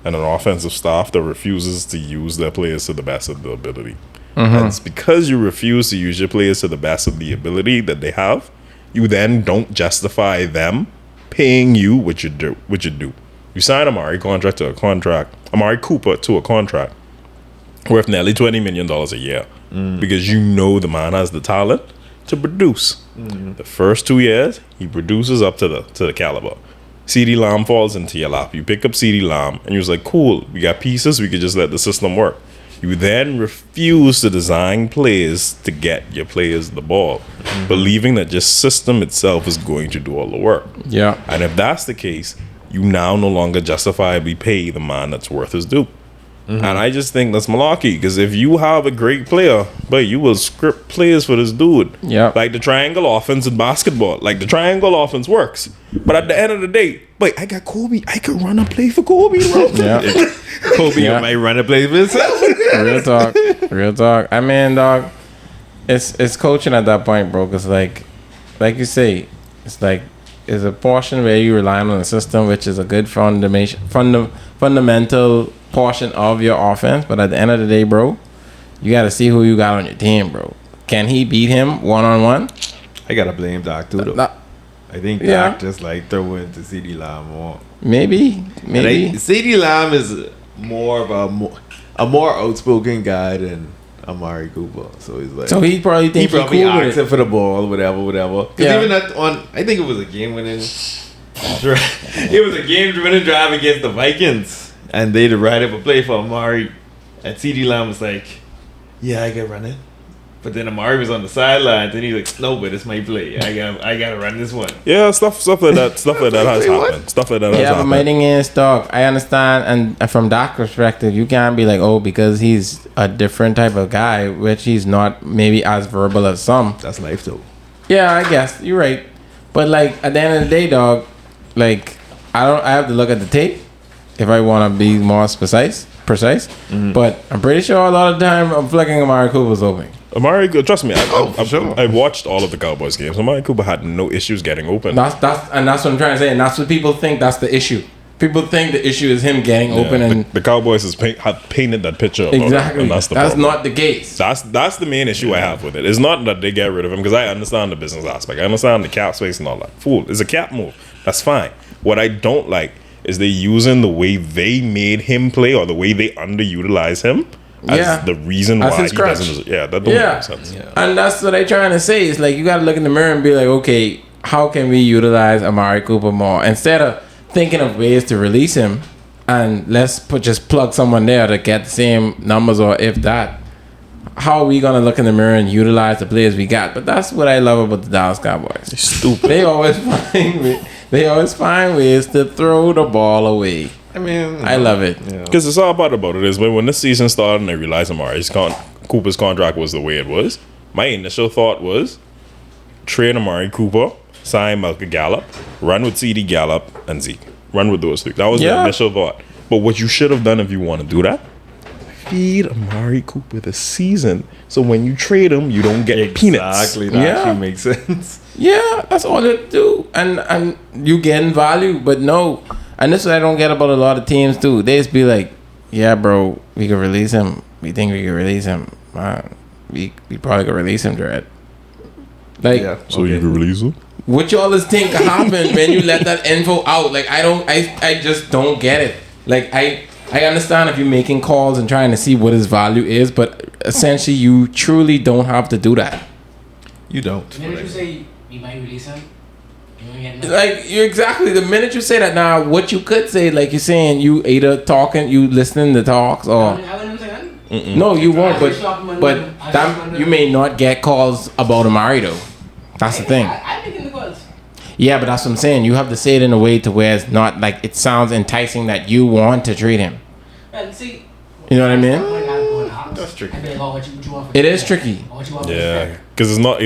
and an offensive staff that refuses to use their players to the best of their ability. Mm-hmm. And it's because you refuse to use your players to the best of the ability that they have, you then don't justify them paying you what you do. You sign Amari Cooper to a contract worth nearly $20 million a year because you know the man has the talent to produce. The first 2 years, he produces up to the caliber. CeeDee Lamb falls into your lap. You pick up CeeDee Lamb, and you're like, cool, we got pieces, we could just let the system work. You then refuse to design plays to get your players the ball, believing that your system itself is going to do all the work. Yeah. And if that's the case, you now no longer justifiably pay the man that's worth his due. And I just think that's malarkey. Because if you have a great player, but you will script plays for this dude. Yeah. Like the triangle offense in basketball. Like the triangle offense works. But at the end of the day, but I got Kobe. I could run a play for Kobe, bro. Yeah. Kobe might run a play for himself. Real talk. I mean, dog, it's coaching at that point, bro. Because like you say, it's like it's a portion where you rely on the system, which is a good fundamental portion of your offense. But at the end of the day, bro, you got to see who you got on your team, bro. Can he beat him one-on-one? I gotta blame Doc too, though. I think Doc just like throw into CD Lamb more. Maybe. CD Lamb is more of a more outspoken guy than Amari Cooper. So he's like, so he probably thinks he probably cool asked him for the ball, whatever. Because even I think it was a game-winning. It was a game-winning drive against the Vikings, and they'd write up a play for Amari, and CD Lamb was like, "Yeah, I can run it." But then Amari was on the sidelines, and he's like, "No, but it's my play. I gotta run this one." Yeah, stuff like that. Stuff like that has happened. Stuff like that has happened. Yeah, but my thing is, dog, I understand, and from that perspective, you can't be like, oh, because he's a different type of guy, which he's not maybe as verbal as some. That's life, though. Yeah, I guess you're right. But like at the end of the day, dog, like I have to look at the tape if I want to be more precise. But I'm pretty sure a lot of the time I'm flicking Amari Cooper's open. Amari, trust me, sure. I watched all of the Cowboys games. Amari Cooper had no issues getting open. That's what I'm trying to say, and that's what people think. That's the issue. People think the issue is him getting open, and the Cowboys have painted that picture. Exactly. And that's not the case. That's the main issue I have with it. It's not that they get rid of him, because I understand the business aspect. I understand the cap space and all that. Fool, it's a cap move. That's fine. What I don't like is they using the way they made him play or the way they underutilize him as the reason why he doesn't. Yeah, that don't make sense. Yeah. And that's what I'm trying to say. It's like you got to look in the mirror and be like, okay, how can we utilize Amari Cooper more instead of thinking of ways to release him, and let's just plug someone there to get the same numbers or if that. How are we gonna look in the mirror and utilize the players we got? But that's what I love about the Dallas Cowboys. They're stupid. They always find ways to throw the ball away. I mean, I love it. Because it's all about it is when this season started and I realized Cooper's contract was the way it was, my initial thought was trade Amari Cooper, sign Malcolm Gallup, run with CD Gallup and Zeke. Run with those three. That was the initial thought. But what you should have done if you want to do that, feed Amari Cooper the season. So when you trade him, you don't get peanuts. Exactly. That actually makes sense. Yeah, that's all they do. And you getting value, but no. And this is what I don't get about a lot of teams too. They just be like, yeah, bro, we could release him. We think we could release him. We probably could release him, Dread. Like, so you could release him? What y'all just think could happen when you let that info out? Like, I just don't get it. Like, I understand if you're making calls and trying to see what his value is, but essentially you truly don't have to do that. You don't. The minute you say you might release him, like, you're exactly the minute you say that. Now, what you could say, like you're saying, you either talking, you listening to talks, or no, you won't. But that, you may not get calls about Amari though. That's the thing. I think the calls. Yeah, but that's what I'm saying. You have to say it in a way to where it's not like it sounds enticing that you want to treat him. Well, see, you know what I mean? That's tricky. It is tricky. Yeah, because it's not.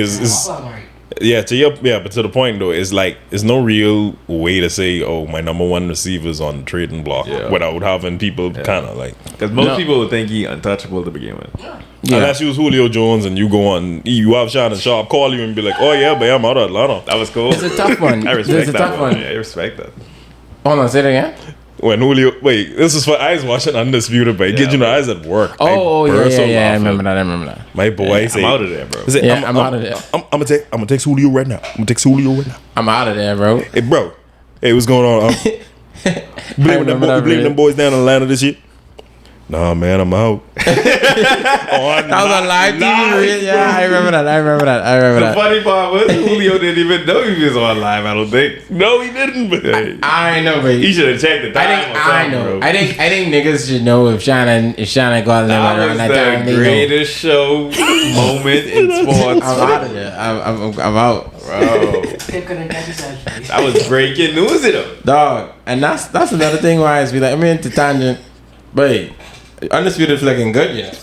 But to the point though, it's like it's no real way to say, oh, my number one receiver's on the trading block without having people kind of like. Because most people would think he untouchable to begin with. Yeah. Unless you was Julio Jones and you go on, you have Shannon Sharp call you and be like, oh yeah, but I'm out of Atlanta. That was cool. It's a tough one. I respect that one. Yeah, I respect that. Hold on, say it again. When Julio, this is for eyes watching Undisputed, but get you know eyes at work. Oh yeah. I remember that. My boy, I'm out of there, bro. I'm out of there. I'm gonna text Julio right now. I'm out of there, bro. Hey, bro. Hey, what's going on? Blaming them boys down in Atlanta this shit. Nah, man, I'm out. That was on live TV. Yeah, I remember that. The funny part was Julio didn't even know he was on live. I don't think. No, he didn't. But I know, but he should have checked the time. I know. Bro. I think niggas should know if Shannon go out there around that time. That was the greatest show moment in sports. I'm out of there. I'm out, bro. That was breaking news, though. Dog, and that's another thing why I be like, I'm into tangent, but Undisputed looking good, yeah.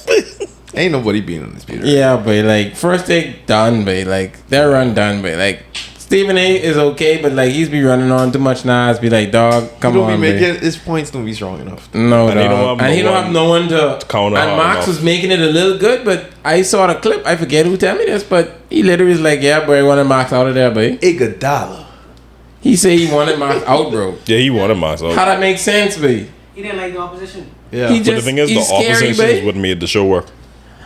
Ain't nobody being Undisputed. Yeah, but like first take done, but like their run done, but like Stephen A is okay, but like he's be running on too much now. It's be like, dog, come on, making his points don't be strong enough. No, dog. And he don't have no one to counter. And Max was making it a little good, but I saw the clip. I forget who told me this, but he literally was like, yeah, boy, I wanted Max out of there, boy. Iguodala. He said he wanted Max out, bro. Yeah, he wanted Max out. How that make sense, boy? He didn't like the opposition. Yeah. But the thing is, the opposition is what made the show work.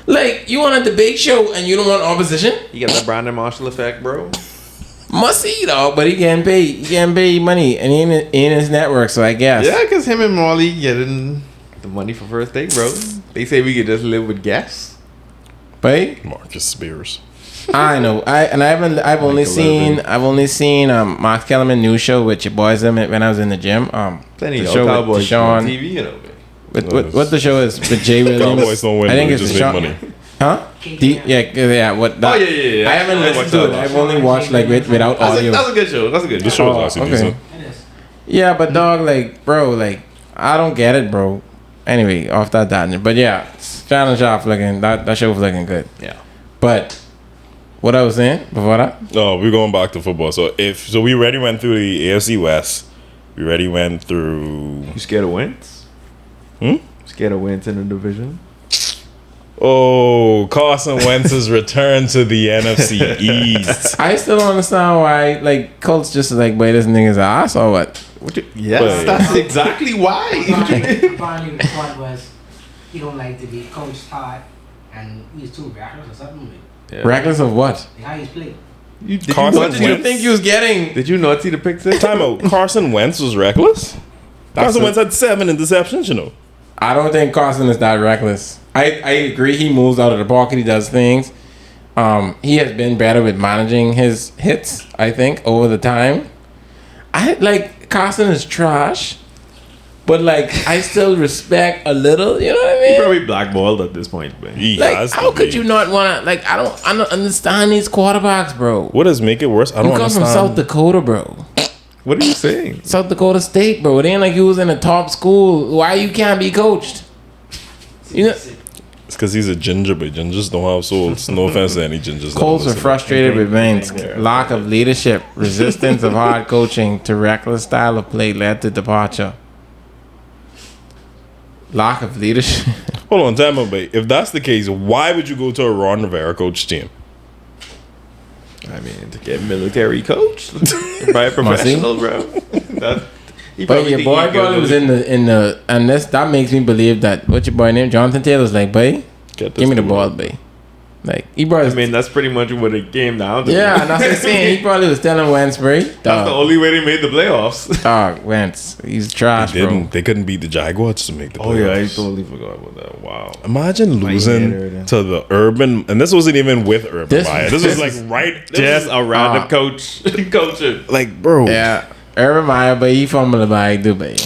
Like, you want a debate show and you don't want opposition? You got the Brandon Marshall effect, bro. Must see, dog, but he getting paid. He getting paid money, and he in his network, so I guess. Yeah, because him and Molly getting the money for first date, bro. They say we could just live with guests. But Marcus Spears. I know. I've only seen Mark Kellerman new show with your boys when I was in the gym. Plenty the of show Cowboys with Deshaun. on TV, you know. What the show is with Jay Williams? Cowboys don't win. I think it's just Deshaun. make money. Huh? Yeah. What? That, yeah. I haven't listened to it. I've only watched like without audio. That's a good show. That's a good The show. show is actually decent. It is. Yeah, but dog, like, bro, like, I don't get it, bro. Anyway, off that tangent. But yeah, Challenge off looking that show was looking good. Yeah. But what I was saying before that? Oh, we're going back to football. So we already went through the AFC West. We already went through. You scared of Wentz? Scared of Wentz in the division? Oh, Carson Wentz's return to the NFC East. I still don't understand why, like, Colts just like, wait, this nigga's ass or what? Yes, that's exactly why. Apparently the point was he don't like to be coached hard and he's too reckless or something. Yeah. Reckless of what? Like how he's played. What did you think he was getting? Did you not see the picture? Time out. Carson Wentz was reckless? Carson Wentz had 7 interceptions, you know. I don't think Carson is that reckless. I agree he moves out of the pocket, he does things. He has been better with managing his hits, I think, over the time. Carson is trash, but like I still respect a little, you know what I mean? He probably blackballed at this point, man. How could you not want to, like, I don't understand these quarterbacks, bro. What does make it worse? I don't understand. You come from South Dakota, bro. What are you saying? South Dakota State, bro. It ain't like you was in a top school. Why you can't be coached? You know, it's because he's a ginger, but gingers don't have souls. No offense to any gingers. Colts are frustrated with Vince. Lack of leadership, resistance of hard coaching to reckless style of play led to departure. Lack of leadership. Hold on, time out, babe. If that's the case, why would you go to a Ron Rivera coach team? I mean, to get military coach by a professional, bro. But your boy probably was in the and that makes me believe that what's your boy name? Jonathan Taylor's like, boy, give me the ball, boy. Like he brought. I mean, that's pretty much what it came down to. Yeah, and that's what I'm saying. He probably was telling Wentz, bro. That's the only way they made the playoffs. Dog, Wentz, he's trash, bro. They couldn't beat the Jaguars to make the playoffs. Oh yeah, I totally forgot about that. Wow. Imagine losing to the Urban, and this wasn't even with Urban Meyer. This was like just a random coach coaching. Like, bro. Yeah, Urban Meyer, but he fumbled the bag, dude, babe.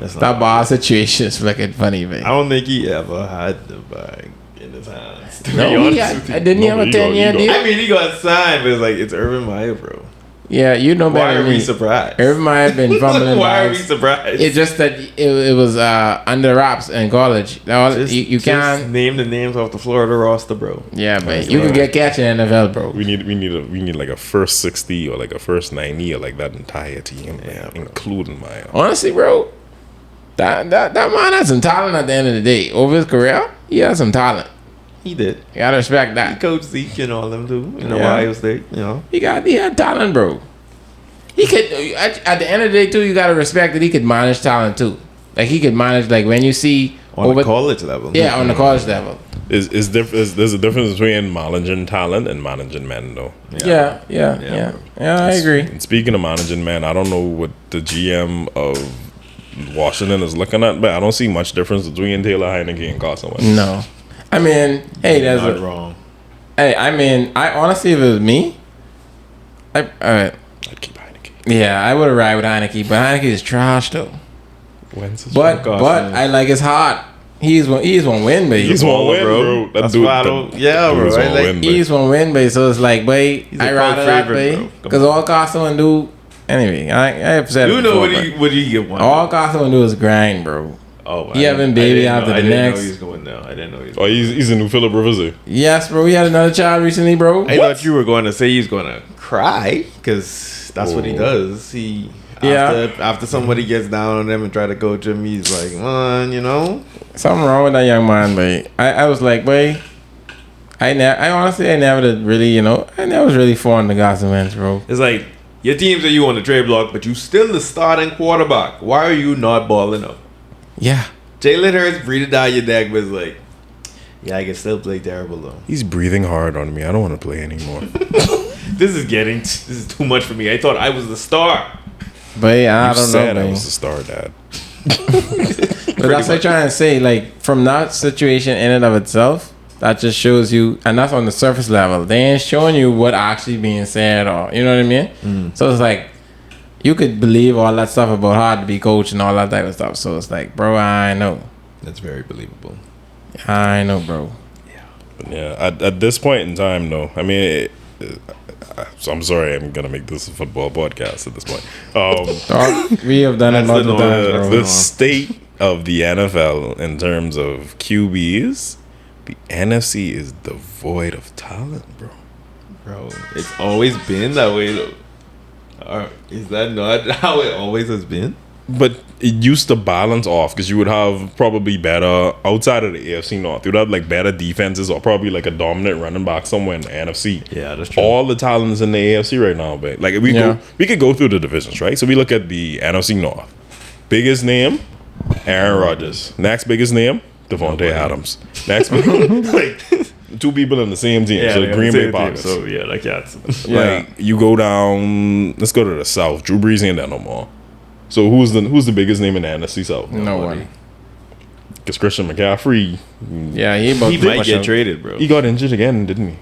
That bar situation is looking funny, man. I don't think he ever had the bag in his hands. No, didn't he have a 10-year deal? I mean, he got signed, but it's like, it's Urban Meyer, bro. Yeah, you know better. Why than are we me. surprised? Urban Meyer been fumbling. Why are we surprised? It's just that it was under wraps in college. You can't name the names off the Florida roster, bro. Yeah, man. You can get catch in NFL, bro. We need like a first 60 or like a first 90 or like that entire team, including Meyer. Honestly, bro, that man had some talent at the end of the day. Over his career, he had some talent. He did. You gotta respect that. He coached Zeke and all them too in Ohio State. You know, he had talent, bro. He could. At the end of the day, too, you gotta respect that he could manage talent too. Like he could manage, like when you see on the college level. Yeah, on the college level. There's a difference between managing talent and managing men, though. Yeah, I agree. And speaking of managing men, I don't know what the GM of Washington is looking at, but I don't see much difference between Taylor Heineke and Carson Wentz. No. I mean, hey, that's not wrong. Hey, I mean, I honestly, if it was me, I'd keep Heineke. Yeah, I would have ride with Heineke, but Heineke is trash though. But I like his heart. He's one win, baby. He's one win, bro. That's why I don't. Yeah, bro. He's one win, baby. So it's like, babe, I rather that, babe, because all Carson would do. Anyway, I have said. You know what you get one. All Carson would do is grind, bro. Oh, he having baby after the next. I didn't know he was going now. I didn't know he was. Oh, he's a new Philip Rivers. Yes, bro. He had another child recently, bro. I thought you were going to say he's going to cry because that's what he does. After somebody gets down on him and try to coach him, he's like, you know, something wrong with that young man, but I was like, boy, I honestly never really, you know, I never was really fond of the Gotham Wentz, bro. It's like your teams are you on the trade block, but you still the starting quarterback. Why are you not balling up? Yeah, Jalen Hurts breathed down your neck, but it's like, yeah, I can still play terrible though. He's breathing hard on me. I don't want to play anymore. This is too much for me. I thought I was the star. But I don't know, man. I was the star, Dad. But that's what I'm trying to say. Like, from that situation in and of itself, that just shows you, and that's on the surface level. They ain't showing you what actually being said, or you know what I mean. So it's like you could believe all that stuff about hard to be coach and all that type of stuff. So it's like, bro, I know. That's very believable. I know, bro. Yeah. At this point in time, though, I mean. So I'm sorry, I'm gonna make this a football podcast at this point. We have done it multiple times, bro. The state of the NFL in terms of QBs, the NFC is devoid of talent, bro. It's always been that way, though. Is that not how it always has been? But it used to balance off because you would have probably better outside of the AFC North. You'd have like better defenses or probably like a dominant running back somewhere in the NFC. Yeah, that's true. All the talents in the AFC right now, but like we could go through the divisions, right? So we look at the NFC North. Biggest name, Aaron Rodgers. Next biggest name, Devontae Adams. Next, like two people in the same team. Yeah, so the Green Bay Packers. So yeah, like that's like you go down. Let's go to the South. Drew Brees ain't there no more. So who's the biggest name in the NFC South? No one. Because Christian McCaffrey. Yeah, he might get traded, bro. He got injured again, didn't he?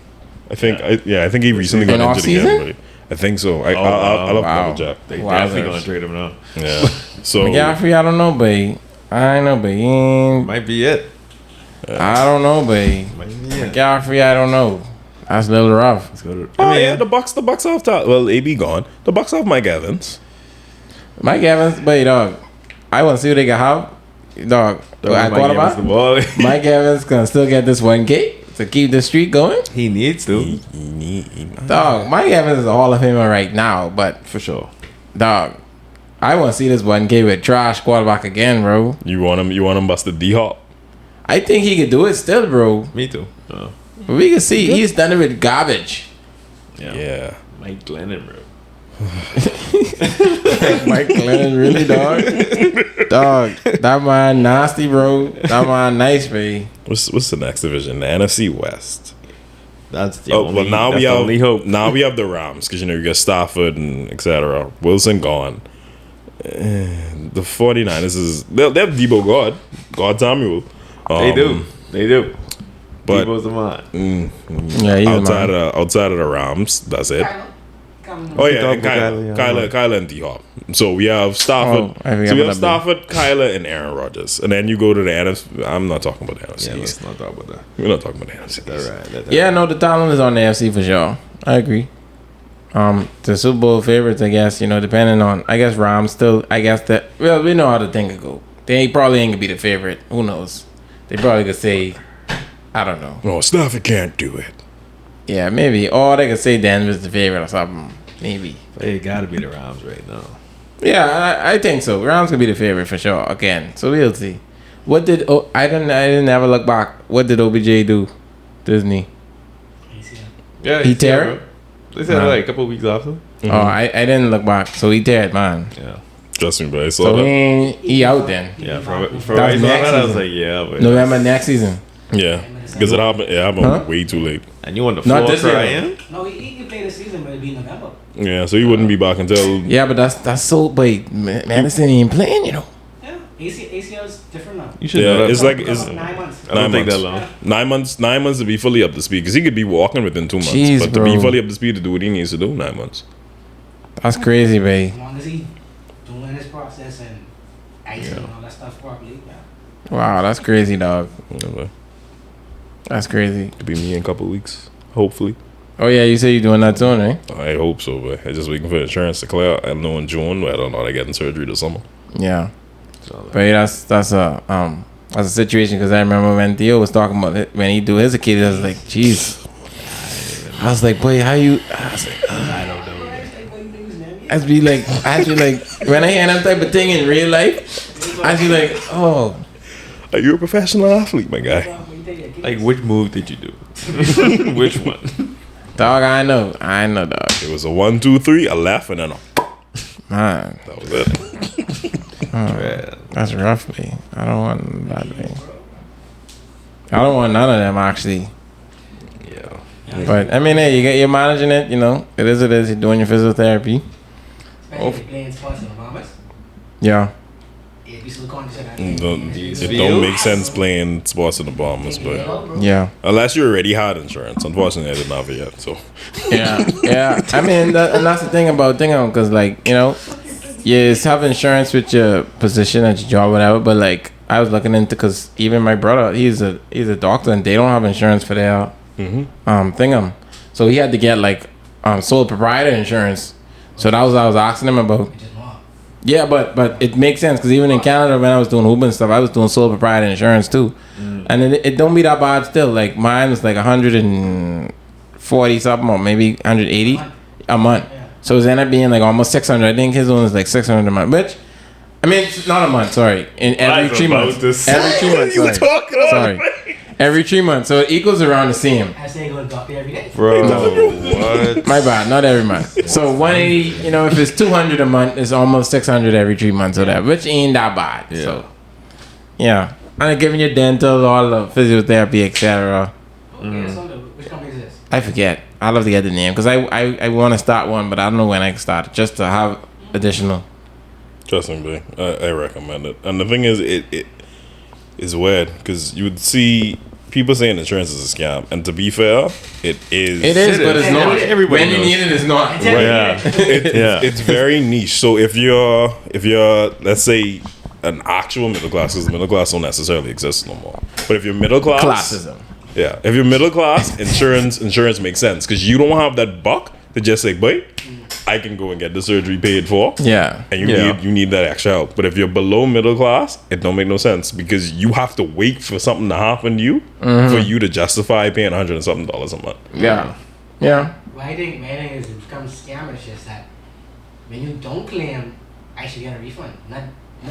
I think. I think he recently got injured again. But I think so. I'll have to double check. They definitely gonna trade him now. Yeah. So McCaffrey, I don't know, but I know, but he ain't. Might be it. I don't know, but McCaffrey, I don't know. That's a little rough. Let's go to. The Bucks have well, AB gone. The Bucks have Mike Evans. Mike Evans, but dog, I want to see what they can have. Dog, I thought about Mike Evans gonna still get this 1K to keep the streak going. He needs to. Dog, Mike Evans is a Hall of Famer right now, but for sure, dog, I want to see this 1K with trash quarterback again, bro. You want him busted D-Hop? I think he could do it still, bro. Me too. But we can see he's done it with garbage. Yeah. Mike Glennon, bro. Mike Glennon, really, dog? Dog, that man nasty, bro. That man nice, baby. What's the next division? The NFC West. That's the only hope. Now we have the Rams because you got Stafford and etc. Wilson gone. The 49ers they have Debo God Samuel. They do. But Debo's the man. Yeah, he's outside of the Rams, that's it. Oh yeah, and Kyler and D-Hop. So we have Stafford. Stafford, Kyler, and Aaron Rodgers. And then you go to the NFC. I'm not talking about the NFC. Yeah, let's not talk about that. We're not talking about the NFC. That's right. No, the talent is on the NFC for sure. I agree. The Super Bowl favorites, I guess, depending on, I guess Rams still, I guess that, well, we know how the thing could go. They probably ain't gonna be the favorite. Who knows? They probably could say, I don't know. Oh, Stafford can't do it. Yeah, maybe. Or they could say Denver's the favorite or something. Maybe. They gotta be the Rams right now. Yeah, I think so. Rams could be the favorite for sure. Again, so we'll see. What did I didn't ever look back. What did OBJ do? Disney. Yeah, he tear it. They said like a couple of weeks after. Mm-hmm. Oh, I didn't look back. So he tear it, man. Yeah. Trust me, bro. I saw so that. He out then. Yeah, for I saw that, I was like, yeah. But November next season. Yeah, because it happened way too late. And you want the floor not this year? No, he can play this season, but it'll be November. Yeah, so he wouldn't be back until. Yeah, but that's so. Wait, Madison ain't playing, Yeah, ACL's different now. You should know that. It's 9 months. I don't think that long. 9 months. 9 months to be fully up to speed because he could be walking within 2 months. Jeez, but to be fully up to speed to do what he needs to do, 9 months. That's crazy, babe. As long as he doing his process and icing and all that stuff properly. Yeah. Wow, that's crazy, dog. Okay. That's crazy. Could be me in a couple of weeks, hopefully. Oh yeah, you say you're doing that soon, eh? I hope so, but I'm just waiting for insurance to clear. I know in June, but I don't know. They're getting surgery this summer. Yeah. But that's a situation because I remember when Theo was talking about it when he do his Achilles, I was like, jeez. I was like, boy, how you? I was like, I don't know. I be like, when I hear that type of thing in real life, I be like, oh. Are you a professional athlete, my guy? Like, which move did you do? Which one? Dog, I know, dog. It was a 1, 2, 3, a left, and then a. Man, That was it. that's rough, me. I don't want that thing. I don't want none of them actually. Yeah. But I mean, hey, you're managing it. You know, it is. You're doing your physiotherapy. Especially if you're playing sports in the Bahamas. Yeah. It don't make sense playing sports in the Bahamas, but Yeah. unless you already had insurance. Unfortunately, I didn't have it yet. So Yeah. I mean, and that's the thing about because like, you know, you have insurance with your position at your job, whatever. But like, I was looking into because even my brother, he's a doctor, and they don't have insurance for their so he had to get like sole proprietor insurance. So that was what I was asking him about. Yeah, but it makes sense because even in Canada when I was doing Uber and stuff, I was doing sole proprietor insurance too, and it don't be that bad still. Like mine was like 140 something or maybe 180 a month. So it ended up being like almost 600. I think his one was like 600 a month, which I mean it's not a month. Sorry, in every 3 months. Every 3 months. Sorry. Every 3 months, so it equals around the same. I say go to doctor every day. Bro, what? My bad, not every month. So 180, you know, if it's 200 a month, it's almost 600 every 3 months, or that, which ain't that bad. Yeah. So, yeah, and they're giving you dental, all the physiotherapy, etc. Which company is this? I forget. I'll have to get the name because I want to start one, but I don't know when I can start it, just to have additional. trust me, I recommend it. And the thing is, it is weird because you would see people saying insurance is a scam, and to be fair, it is. It is, but it's not. Everybody when you knows. need it, it's not. Yeah. It's very niche. So if you're let's say an actual middle class, because middle class don't necessarily exist no more. But if you're middle class, Classism. yeah. If you're middle class, insurance makes sense because you don't have that buck to just say, boy, I can go and get the surgery paid for. Yeah. And you need that extra help. But if you're below middle class, it don't make no sense because you have to wait for something to happen to you for you to justify paying $100 and something a month. Yeah. Yeah. My thing is it becomes scam. It's just that when you don't claim, I should get a refund.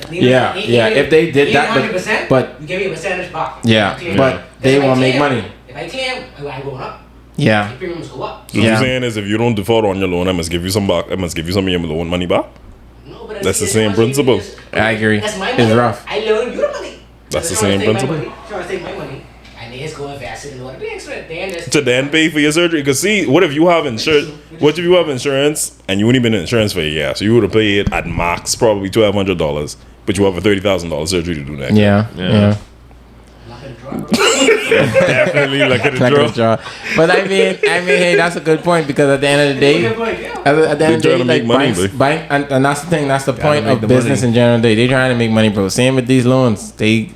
Yeah. If they did that, 100%, but you give me a percentage back. yeah, but they won't make money. If I claim, I go up. Yeah. The premiums go up. So what you're saying is if you don't default on your loan, I must give you some back. I must give you some of your loan money back. No, but That's the same principle. I agree. That's my money. It's rough. I loan you the money. That's the same principle. Trying to take my money. And they just go invest it in what they expect. To then pay for your surgery. Because see, what if you have insurance? What if you have insurance and you only been in insurance for a year? So you would have paid at max probably $1,200, but you have a $30,000 surgery to do next. Yeah. Definitely like a draw. But I mean, hey, that's a good point because at the end of the day, at the end of the day, like bank, and that's the thing. That's the point of business in general. They trying to make money, bro. Same with these loans. They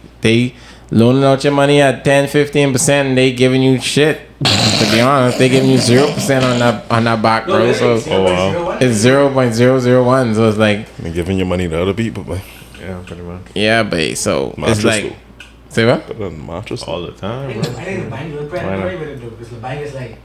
loaning out your money at 10-15%, and they giving you shit. To be honest, they giving you 0% on that back, bro. So it's 0.001. So it's like they're giving your money to other people, but Yeah, pretty much. yeah, but so Mattress it's like. though. Say what? Better than mattress. All the time, I bro. think the bank was predatory with it though, because the bank is like,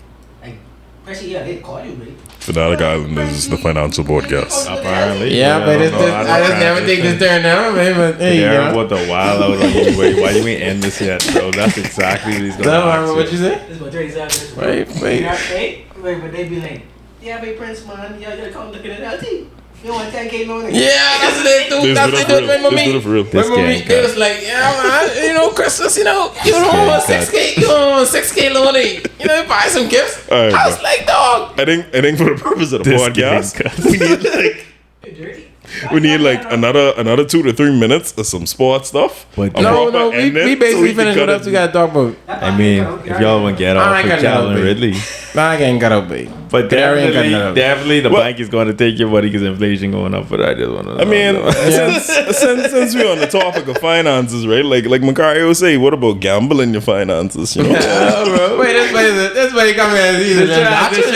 especially they call you, right? Fanatic Islanders is the financial podcast. Apparently. Yeah, but it's I just never think this turn down, man. But hey, you know. What the wild out on you, wait, why you ain't end this yet, bro? That's exactly what he's gonna No, what you say? This is what 37 Wait. But they be like, yeah, but Prince, man, you're come looking at LT. You want 10K loan? Yeah, that's what they do. That's what they do. Remember me? Remember me? It was like, yeah, man. You know, Christmas. You don't want 6K. You don't want 6K loan. You know, buy some gifts. Right, I was like, dog. I think for the purpose of the podcast, we need like another 2 to 3 minutes of some sports stuff. But No, we basically finished what else we got to talk about. I mean, if y'all want to get off with Calvin Ridley, Nah, ain't got up, big. But definitely the bank is going to take your money because inflation going up. But I just want to. I mean, since we're on the topic of finances, right? Like Macario say, what about gambling your finances? You know? Yeah, bro. Wait, that's why he come here. He's a transition.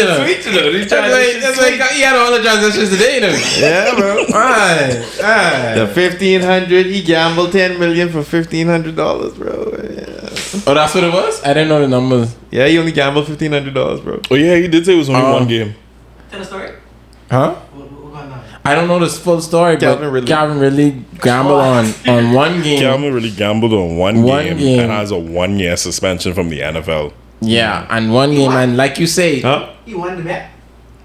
That's why he had all the transitions today, you know. Yeah, bro. Alright. The 1,500. He gambled $10 million for $1,500, bro. Yeah. Oh, that's what it was? I didn't know the numbers. Yeah, he only gambled $1,500, bro. Oh yeah, he did say it was only one game. Tell the story. Huh? What going on? I don't know the full story, Calvin but Calvin really gambled on one game. Calvin really gambled on one game and has a 1 year suspension from the NFL. Yeah, and one game, and like you say, He won the bet.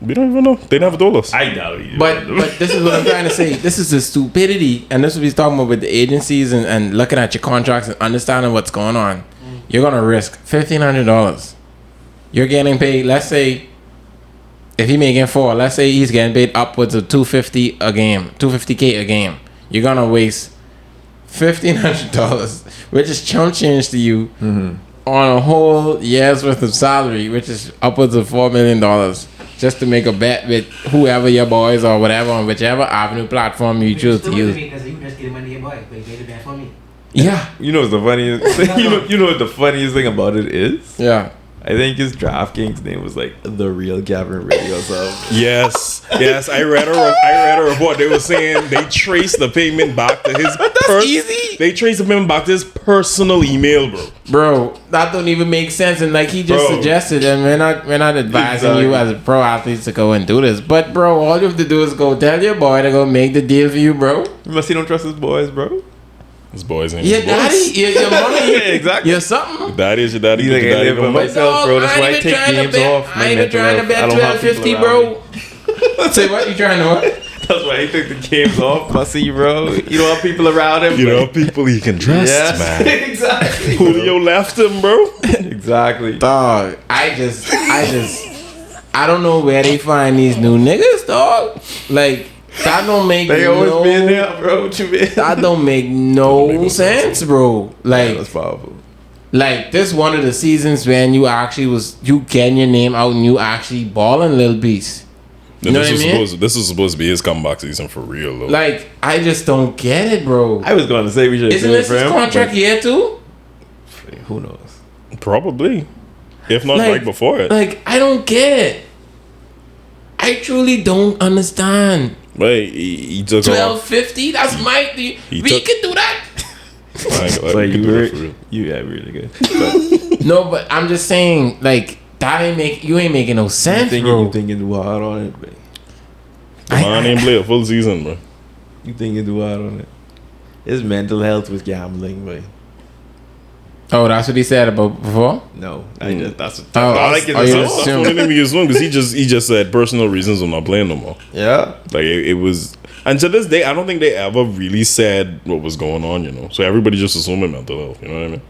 We don't even know. They never told us. I doubt it. But this is what I'm trying to say. This is the stupidity, and this is what he's talking about with the agencies and looking at your contracts and understanding what's going on. You're gonna risk $1,500. You're getting paid. Let's say if he making $4, let's say he's getting paid upwards of $250 a game, $250K a game. You're gonna waste $1,500, which is chump change to you, on a whole year's worth of salary, which is upwards of $4 million, just to make a bet with whoever your boys or whatever on whichever avenue platform you choose to use. Because you just gave money to your boy, but you made the bet for me. Yeah. You know what's the funniest thing? You know what the funniest thing about it is? Yeah. I think his DraftKings name was like The Real Gavin Ridley or something. Yes. I read a report. They were saying they traced the payment back to his easy. They traced the payment back to his personal email, bro. Bro, that don't even make sense. And like he just suggested, and we're not advising you as a pro athlete to go and do this. But bro, all you have to do is go tell your boy to go make the deal for you, bro. You must he don't trust his boys, bro. His boys ain't your daddy, your mommy, yeah, exactly. Your something. Daddy is your daddy. He's like, I live by myself, bro. That's why I take games off. I ain't even trying to bet 1250, bro. Say what? You trying to what? That's why he took the games off, pussy, bro. You don't have people around him. You don't have people he can trust, man. Exactly. Julio left him, bro. Exactly. Dog, I don't know where they find these new niggas, dog. Like, that don't make they always been there, bro. What you mean? That don't make no sense, bro. Like, that's powerful. Like, this one of the seasons when you getting your name out and you actually balling, little beast. You know what I mean? This is supposed to be his comeback season for real, though. Like, I just don't get it, bro. I was going to say we should. Isn't this his contract here too? Who knows? Probably, if not right before it. Like, I don't get it. I truly don't understand. Wait, he took $12.50. That's my. We can do that. You got really good. But, no, but I'm just saying, like, you ain't making no sense, bro. You thinking too hard on it, bro. Man ain't play a full season, bro. You thinking too hard on it. His mental health was gambling, bro. Oh, that's what he said about before? No, I like it. That's the only thing we assume because he just said personal reasons I'm not playing no more. Yeah, like it was, and to this day I don't think they ever really said what was going on. You know, so everybody just assuming mental health. You know what I mean?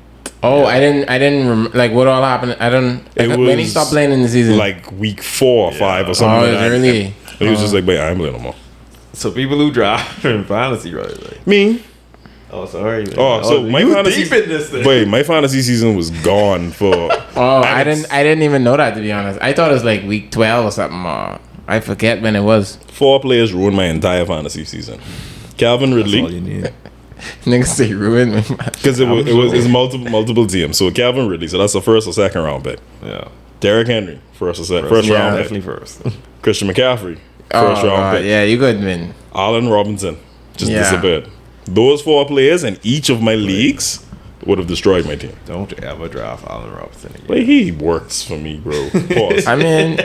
Oh, yeah. I didn't like what all happened. I don't. Like, when he stopped playing in the season, like week 4 or 5 or something. Oh, like really? He was just like, "But I ain't playing no more." So people who draft in fantasy, right? Like, me. Oh, sorry. Man. Oh, so my fantasy. Wait, my fantasy season was gone for. I didn't even know that, to be honest. I thought it was like week 12 or something. I forget when it was. 4 players ruined my entire fantasy season. Calvin Ridley. That's all you need. Niggas say ruined me because it was multiple teams. So Calvin Ridley, so that's the first or second round pick. Yeah. Derrick Henry, first round pick. Definitely first. Christian McCaffrey, first round pick. Yeah, you good, man. Allen Robinson just disappeared. Those 4 players in each of my leagues would have destroyed my team. Don't ever draft Allen Robinson again. But he works for me, bro. Pause. I mean,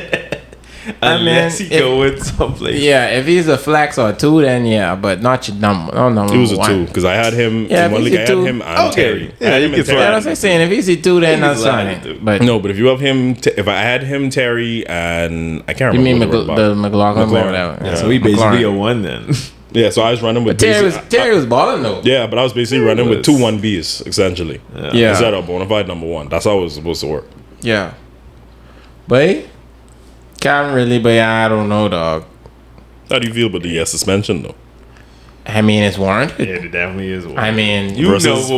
unless he go with someplace. Yeah, if he's a flex or 2, then yeah, but not your number. No, number he was a 1. 2 because I had him. Yeah, in one league, I had him and Terry. Yeah, you can throw. That's what I'm saying. If he's a 2, then that's fine. But no, but if you have him, if I had him, Terry, and I can't remember. You mean the McLaughlin? Whatever. Yeah, so he basically a 1 then. Yeah, so I was running with Terry was balling though. Yeah, but I was basically running with 2 1Bs essentially. Yeah. Instead of bona fide number 1. That's how it was supposed to work. Yeah. But can't really. But I don't know, dog. How do you feel about the suspension though? I mean, it's warranted. Yeah, it definitely is warranted. I mean, versus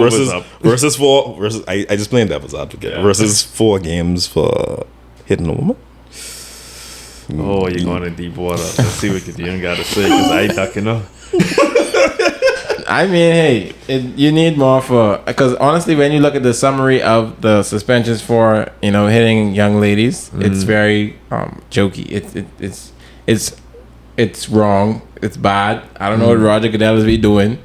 4 versus I just playing devil's advocate versus 4 games for hitting a woman. Oh, you're going in deep water. Let's see what you got to say, because I ain't ducking up. I mean, hey, you need more because honestly, when you look at the summary of the suspensions for hitting young ladies, it's very jokey. It's wrong. It's bad. I don't know what Roger Goodell is be doing.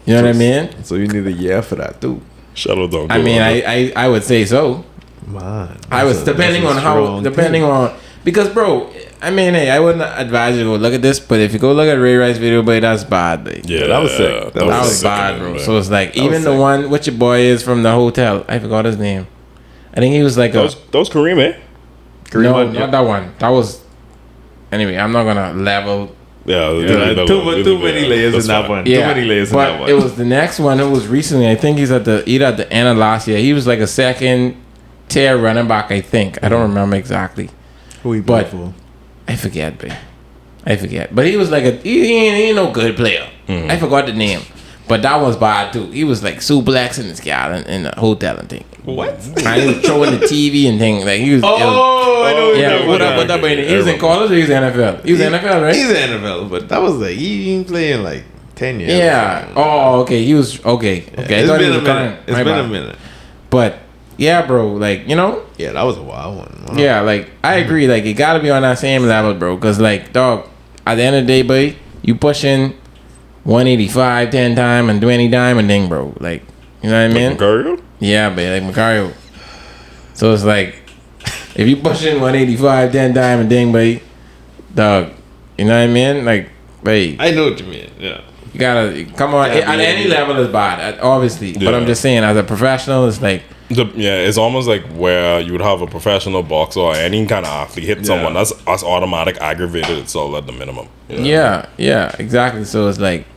You know what I mean? So you need a year for that too. Shuttle don't. I mean, I would say so. Man, depending on because bro. I mean, hey, I wouldn't advise you to go look at this, but if you go look at Ray Rice's video, boy, that's bad, boy. Yeah, that was sick. That was bad, bro. So it's like, even the one, what your boy is from the hotel, I forgot his name. I think he was like that was Kareem, eh? Kareem, no, not that one. That was, anyway, I'm not gonna level. Yeah, too many layers in that one. Yeah, too many layers in that one. It was the next one. It was recently. I think he's either at the end of last year. He was like a second tier running back, I think. I don't remember exactly. Who he played for? I forget, babe. But he was like he ain't no good player. I forgot the name. But that was bad too. He was like suplexing this guy in the hotel and thing. What? And he was throwing the TV and thing. Like he was. I know. Yeah, what up? He was in college or he was NFL? He was NFL, right? He's NFL, but that was like he ain't playing like 10 years. Yeah. Oh, okay. He was okay. Okay. It's been a minute. It's been a minute. But yeah, bro. Like Yeah, that was a wild one. Wow. Yeah, like I agree. Like you gotta be on that same level, bro. Cause like, dog, at the end of the day, boy, you pushing 185 10 time and 20 time and ding, bro. Like, you know what I mean? Macario? Yeah, babe, like Macario. So it's like, if you pushing 185 10 time and ding, boy, dog, you know what I mean? Like, babe, I know what you mean. Yeah. You gotta come on. At any level is bad, obviously. Yeah. But I'm just saying, as a professional, it's like. It's almost like where you would have a professional boxer or any kind of athlete hit someone. That's automatic aggravated itself at the minimum. Yeah, exactly. So it's like,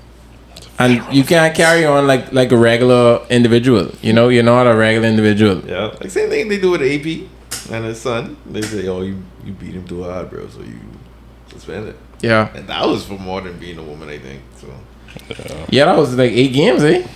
and you can't carry on like a regular individual. You're not a regular individual. Yeah, like same thing they do with AP and his son. They say, "Oh, you beat him too hard, bro, so you suspended." Yeah, and that was for more than being a woman, I think. So. Yeah, that was like 8 games, eh?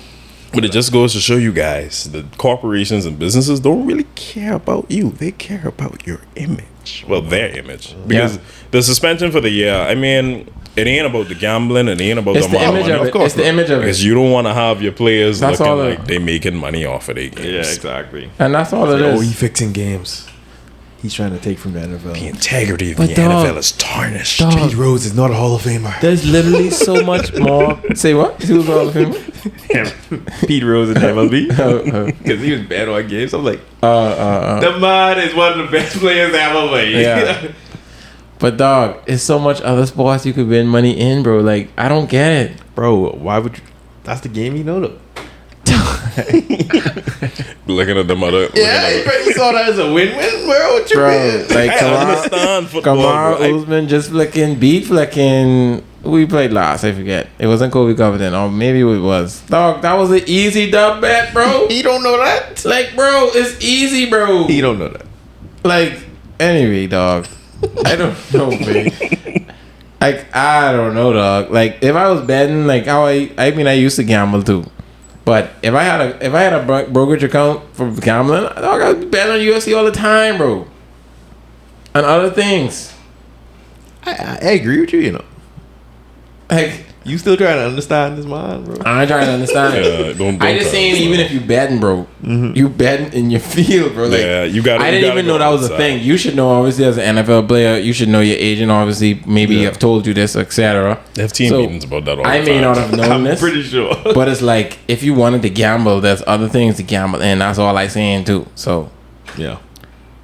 But it just goes to show you guys that corporations and businesses don't really care about you. They care about your image. Well, their image. Because the suspension for the year, I mean, it ain't about the gambling. It ain't about the image of it. It's the image of it. Because you don't want to have your players looking like they making money off of their games. Yeah, exactly. And that's all it is. Oh, he fixing games. He's trying to take from the NFL. The integrity of the NFL is tarnished. Pete Rose is not a Hall of Famer. There's literally so much more. Say what? Who's a Hall of Famer? Pete Rose in MLB. Because he was bad on games. I'm like, the man is one of the best players ever played. Yeah. But dog, it's so much other sports you could win money in, bro. Like, I don't get it. Bro, why would you? That's the game you know though. Looking at the mother. Yeah, you saw that as a win-win, bro. What you mean? Like Kamara Usman just beat who we played last? I forget. It wasn't Kobe Covington, or maybe it was. Dog, that was an easy dub bet, bro. He don't know that. Like, bro, it's easy, bro. He don't know that. Like, anyway, dog. I don't know, man. Like, I don't know, dog. Like, if I was betting, like how I used to gamble too. But if I had a brokerage account for gambling, dog, I'd be betting on UFC all the time, bro. And other things. I agree with you, Like, you still trying to understand this mind, bro? I ain't trying to understand it. I just saying, even if you betting, bro, you betting in your field, bro. Like, you got. I didn't even know that was a thing. You should know, obviously, as an NFL player, you should know your agent. Obviously, maybe have told you this, etc. They have team meetings about that all the time. I may not have known this. I'm pretty sure. But it's like, if you wanted to gamble, there's other things to gamble, and that's all I saying too. So, yeah,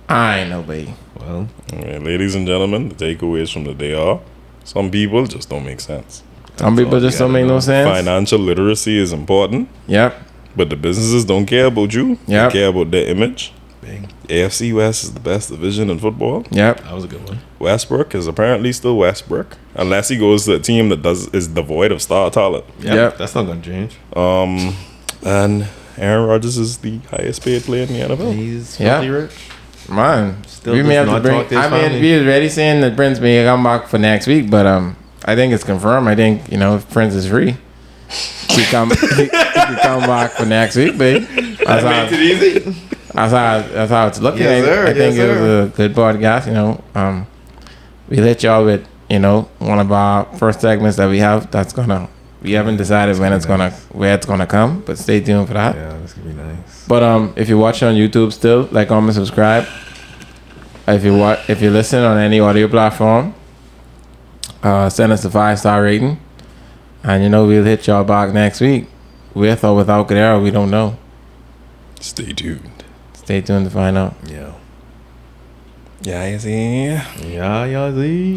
I ain't know, baby. Well, ladies and gentlemen, the takeaways from the day are: some people just don't make sense. Some people just don't make no sense. Financial literacy is important. Yep. But the businesses don't care about you. Yep. They care about their image. Bang. AFC West is the best division in football. Yep. That was a good one. Westbrook is apparently still Westbrook. Unless he goes to a team that is devoid of star talent. Yep. That's not going to change. And Aaron Rodgers is the highest paid player in the NFL. He's filthy rich. Man. Still we may have to bring... we was already saying that Prince may come back for next week, but... I think it's confirmed. I think, if Prince is free, he come back for next week, babe. That makes it easy. That's how it's looking. Yes, sir. I think it was a good podcast, we'll hit y'all with, you know, one of our first segments that we have. We haven't decided where it's gonna come, but stay tuned for that. Yeah, that's gonna be nice. But if you're watching on YouTube still, like, comment, subscribe. If you listen on any audio platform, send us a 5-star rating, and you know we'll hit y'all back next week with or without Cadero. We don't know. Stay tuned. Stay tuned to find out. Yeah. Yeah, you see. Yeah, you see.